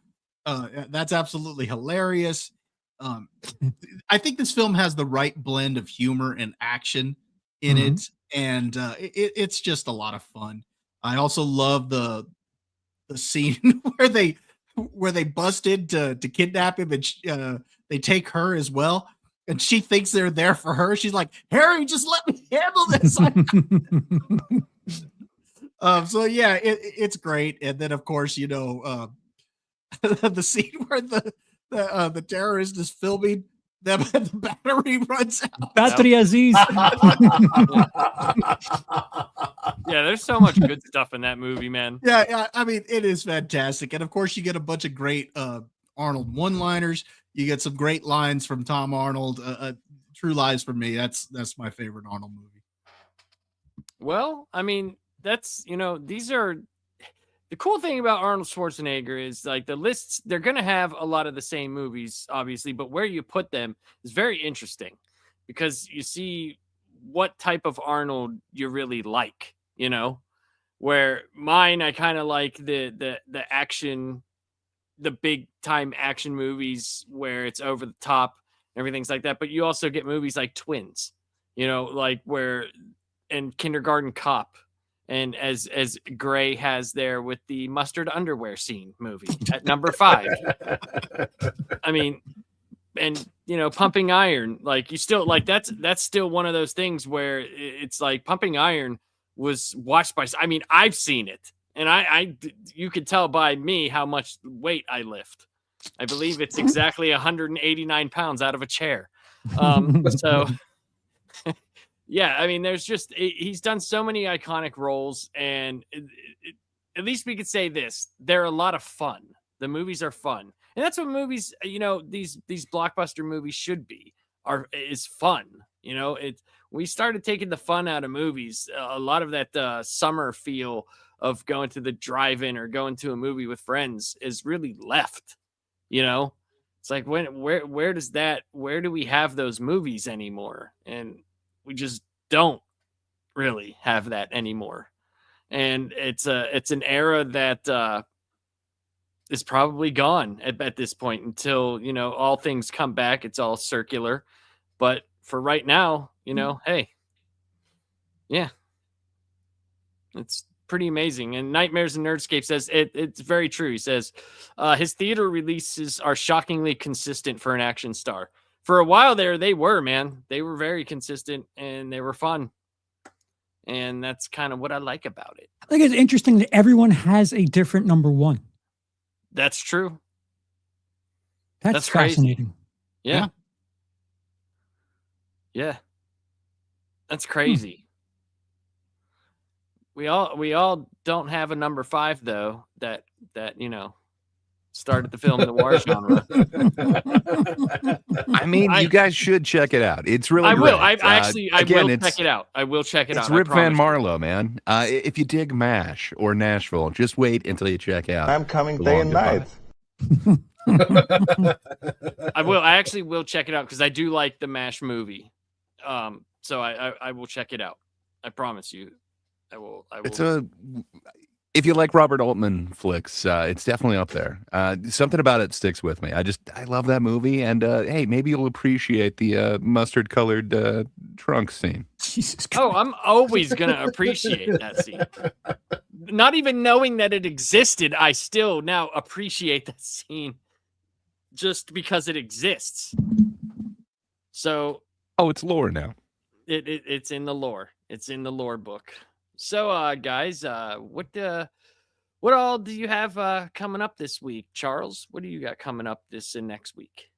That's absolutely hilarious. I think this film has the right blend of humor and action in it, and it's just a lot of fun. I also love the scene where they where they busted to kidnap him, and they take her as well, and she thinks they're there for her. She's like, Harry, just let me handle this. So yeah, it's great. And then of course, you know, the scene where the terrorist is filming them and the battery runs out.
Battery Aziz.
Yeah, there's so much good stuff in that movie, man.
Yeah, I mean, it is fantastic. And of course, you get a bunch of great Arnold one-liners. You get some great lines from Tom Arnold. True Lies for me. That's my favorite Arnold movie.
Well, I mean, that's, you know, these are the cool thing about Arnold Schwarzenegger is like the lists, they're going to have a lot of the same movies, obviously, but where you put them is very interesting because you see what type of Arnold you really like, you know, where mine, I kind of like the action, the big time action movies where it's over the top and everything's like that. But you also get movies like Twins, you know, like where, and Kindergarten Cop. And as Gray has there with the mustard underwear scene movie at number 5. I mean, and you know, Pumping Iron, like you still like that's still one of those things where it's like Pumping Iron was watched by. I mean, I've seen it, and I you could tell by me how much weight I lift. I believe it's exactly 189 pounds out of a chair. So. Yeah, I mean, there's just he's done so many iconic roles, and at least we could say this: they're a lot of fun. The movies are fun, and that's what movies, you know, these blockbuster movies should be. Is fun. You know, we started taking the fun out of movies. A lot of that summer feel of going to the drive-in or going to a movie with friends is really left. You know, it's like where do we have those movies anymore? And we just don't really have that anymore. And it's an era that is probably gone at this point until, you know, all things come back. It's all circular. But for right now, you know, hey, yeah, it's pretty amazing. And Nightmares and Nerdscape says it's very true. He says his theater releases are shockingly consistent for an action star. For a while there, they were, man. They were very consistent and they were fun. And that's kind of what I like about it.
I think it's interesting that everyone has a different number 1.
That's true.
That's
Crazy.
fascinating.
Yeah. Yeah. That's crazy. We all don't have a number 5 though, that you know, started the film noir genre.
I mean, you guys should check it out. It's really
I will.
great.
I will check it out. I will check it out.
It's Rip Van Marlow, man. If you dig MASH or Nashville, just wait until you check out.
I'm coming day and night.
I will. I actually will check it out because I do like the MASH movie. So I will check it out. I promise you. I will.
If you like Robert Altman flicks, it's definitely up there. Something about it sticks with me. I love that movie, and hey, maybe you'll appreciate the mustard-colored trunk scene.
Jesus Christ.
Oh, I'm always gonna appreciate that scene. Not even knowing that it existed, I still now appreciate that scene just because it exists. So,
it's lore now.
It's in the lore. It's in the lore book. So, guys, what all do you have coming up this week? Charles, what do you got coming up this and next week?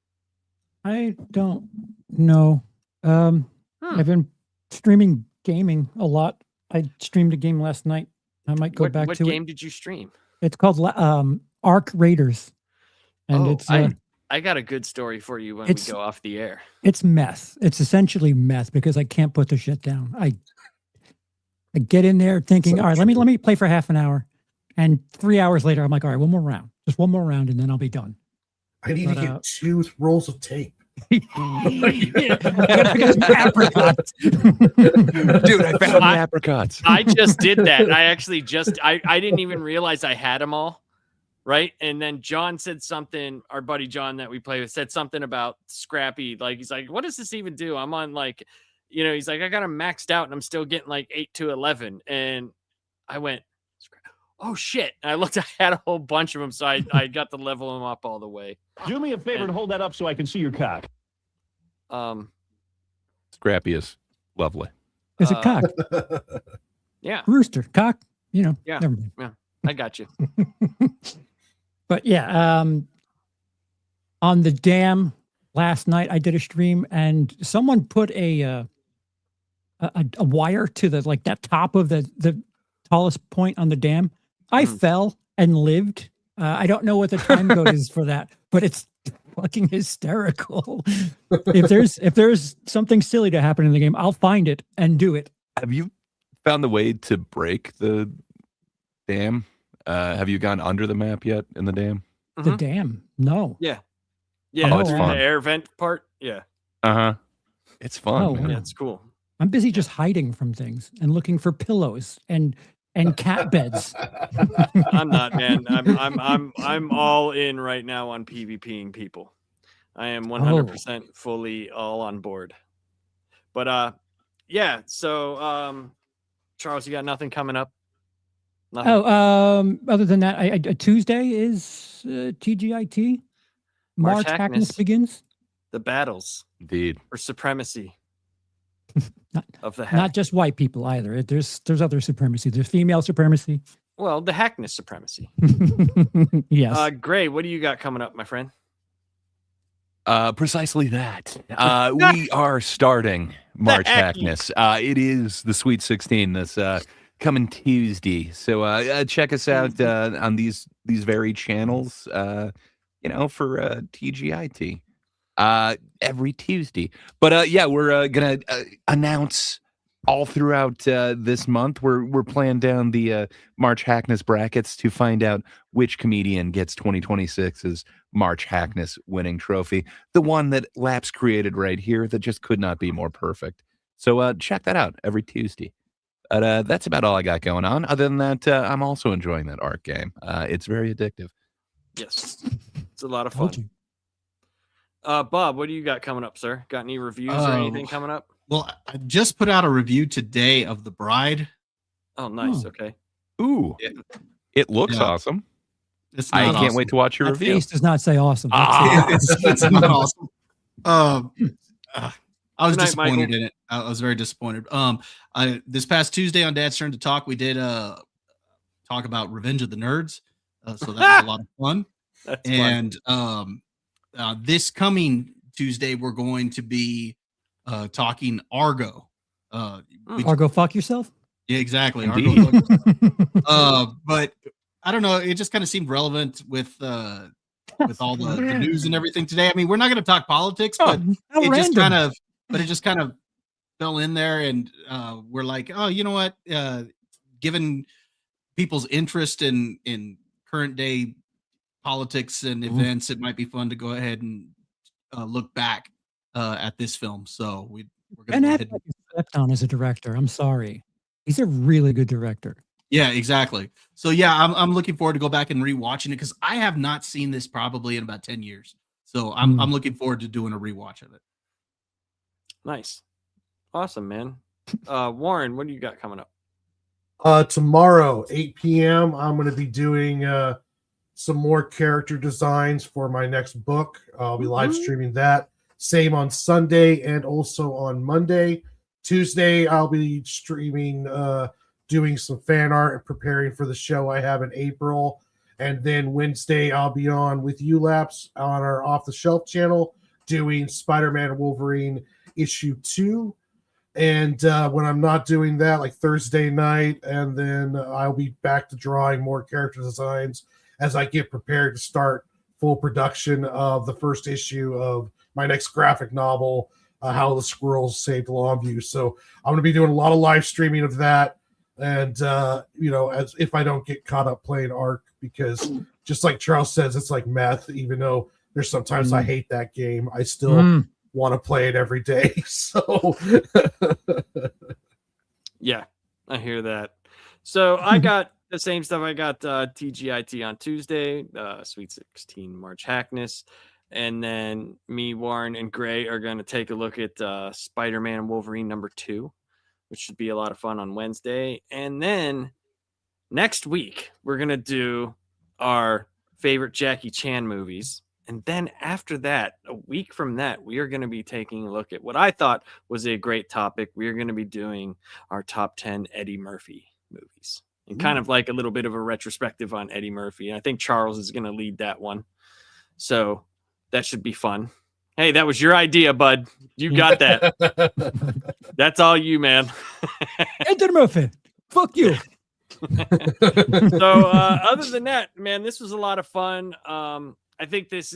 I don't know. I've been streaming gaming a lot. I streamed a game last night. I might go back to it.
What game did you stream?
It's called Arc Raiders. And it's
I got a good story for you when we go off the air.
It's meth. It's essentially meth because I can't put the shit down. I get in there thinking, all right, let me play for half an hour. And 3 hours later, I'm like, all right, one more round. Just one more round, and then I'll be done.
I need to get 2 rolls of tape.
Dude,
I found the apricots.
I just did that. I actually I didn't even realize I had them all. Right. And then John said something, our buddy John that we play with said something about Scrappy. Like, he's like, what does this even do? I'm on like, you know, he's like, I got them maxed out and I'm still getting like 8 to 11. And I went, oh shit. And I looked, I had a whole bunch of them, so I got to level them up all the way.
Do me a favor and hold that up so I can see your cock.
Scrappy is lovely.
There's a cock.
Yeah.
Rooster, cock, you know.
Yeah.
Never mind.
Yeah. I got you.
But yeah, on the dam last night, I did a stream and someone put a wire to the like that top of the tallest point on the dam. I fell and lived. I don't know what the time code is for that, but it's fucking hysterical. If there's something silly to happen in the game, I'll find it and do it.
Have you found the way to break the dam? Have you gone under the map yet in the dam?
The dam? No.
Yeah. Yeah.
Oh, it's fun.
The air vent part. Yeah.
Uh-huh. It's fun.
Oh,
man.
Yeah, it's cool.
I'm busy just hiding from things and looking for pillows and cat beds.
I'm not, man. I'm all in right now on PvPing people. I am 100% fully all on board. But yeah. So Charles, you got nothing coming up? Nothing?
Other than that, I Tuesday is TGIT. March Hackness begins.
The battles
Indeed.
for supremacy of the hack.
Not just white people either. There's other supremacy. There's female supremacy.
Well, the hackness supremacy.
Yes.
Gray, what do you got coming up, my friend?
Precisely that. We are starting March Hackness. It is the Sweet 16 this coming Tuesday. So check us out on these very channels, for TGIT every Tuesday. But yeah, we're gonna announce all throughout this month. We're playing down the March Hackness brackets to find out which comedian gets 2026's March Hackness winning trophy, the one that Laps created right here that just could not be more perfect. So check that out every Tuesday. But that's about all I got going on. Other than that, I'm also enjoying that art game. It's very addictive.
Yes, it's a lot of fun. Bob, what do you got coming up, sir? Got any reviews or anything coming up?
Well, I just put out a review today of The Bride.
Oh, nice. Okay.
Ooh, it looks awesome. I can't wait to watch your
That
review.
face does not say awesome.
It's not awesome. I was
Good night,
disappointed
Michael.
in it. I was very disappointed. This past Tuesday on Dad's Turn to Talk, we did talk about Revenge of the Nerds. So that was a lot of fun.
That's
And this coming Tuesday, we're going to be talking Argo.
Or go fuck yourself.
Yeah, exactly.
Indeed.
Argo. But I don't know. It just kind of seemed relevant with all the news and everything today. I mean, we're not going to talk politics, but it just kind of fell in there, and we're like, oh, you know what? Given people's interest in current day politics and events, it might be fun to go ahead and look back at this film. So we're going to go ahead.
Slept on as a director. I'm sorry. He's a really good director.
Yeah, exactly. So yeah, I'm looking forward to go back and rewatching it because I have not seen this probably in about 10 years. So I'm looking forward to doing a rewatch of it.
Nice. Awesome, man. Warren, what do you got coming up?
Tomorrow, 8 p.m., I'm going to be doing some more character designs for my next book. I'll be live streaming that. Same on Sunday and also on Monday. Tuesday, I'll be streaming, doing some fan art and preparing for the show I have in April. And then Wednesday, I'll be on with ULAPS on our Off the Shelf channel doing Spider-Man and Wolverine issue 2. And when I'm not doing that, like Thursday night, and then I'll be back to drawing more character designs as I get prepared to start full production of the first issue of my next graphic novel, How the Squirrels Saved Longview. So I'm going to be doing a lot of live streaming of that. And, as if I don't get caught up playing Ark, because just like Charles says, it's like meth, even though there's sometimes I hate that game. I still want to play it every day. So
Yeah, I hear that. So I got the same stuff. I got TGIT on Tuesday, Sweet 16 March Hackness. And then me, Warren, and Gray are going to take a look at Spider-Man and Wolverine #2, which should be a lot of fun on Wednesday. And then next week we're gonna do our favorite Jackie Chan movies. And then after that, a week from that, we are going to be taking a look at what I thought was a great topic. We are going to be doing our top 10 Eddie Murphy movies and kind of like a little bit of a retrospective on Eddie Murphy. And I think Charles is going to lead that one. So that should be fun. Hey, that was your idea, bud. You got that. That's all you, man.
Eddie Murphy. Fuck you.
So other than that, man, this was a lot of fun. I think this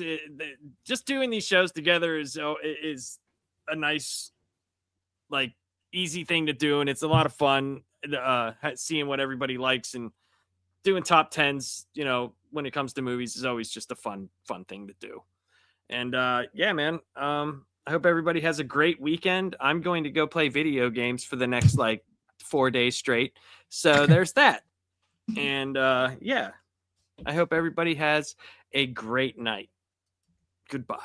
just doing these shows together is a nice, like, easy thing to do, and it's a lot of fun seeing what everybody likes, and doing top tens. You know, when it comes to movies, is always just a fun thing to do. And yeah, man. I hope everybody has a great weekend. I'm going to go play video games for the next 4 days straight. So there's that. And yeah, I hope everybody has a great night. Goodbye.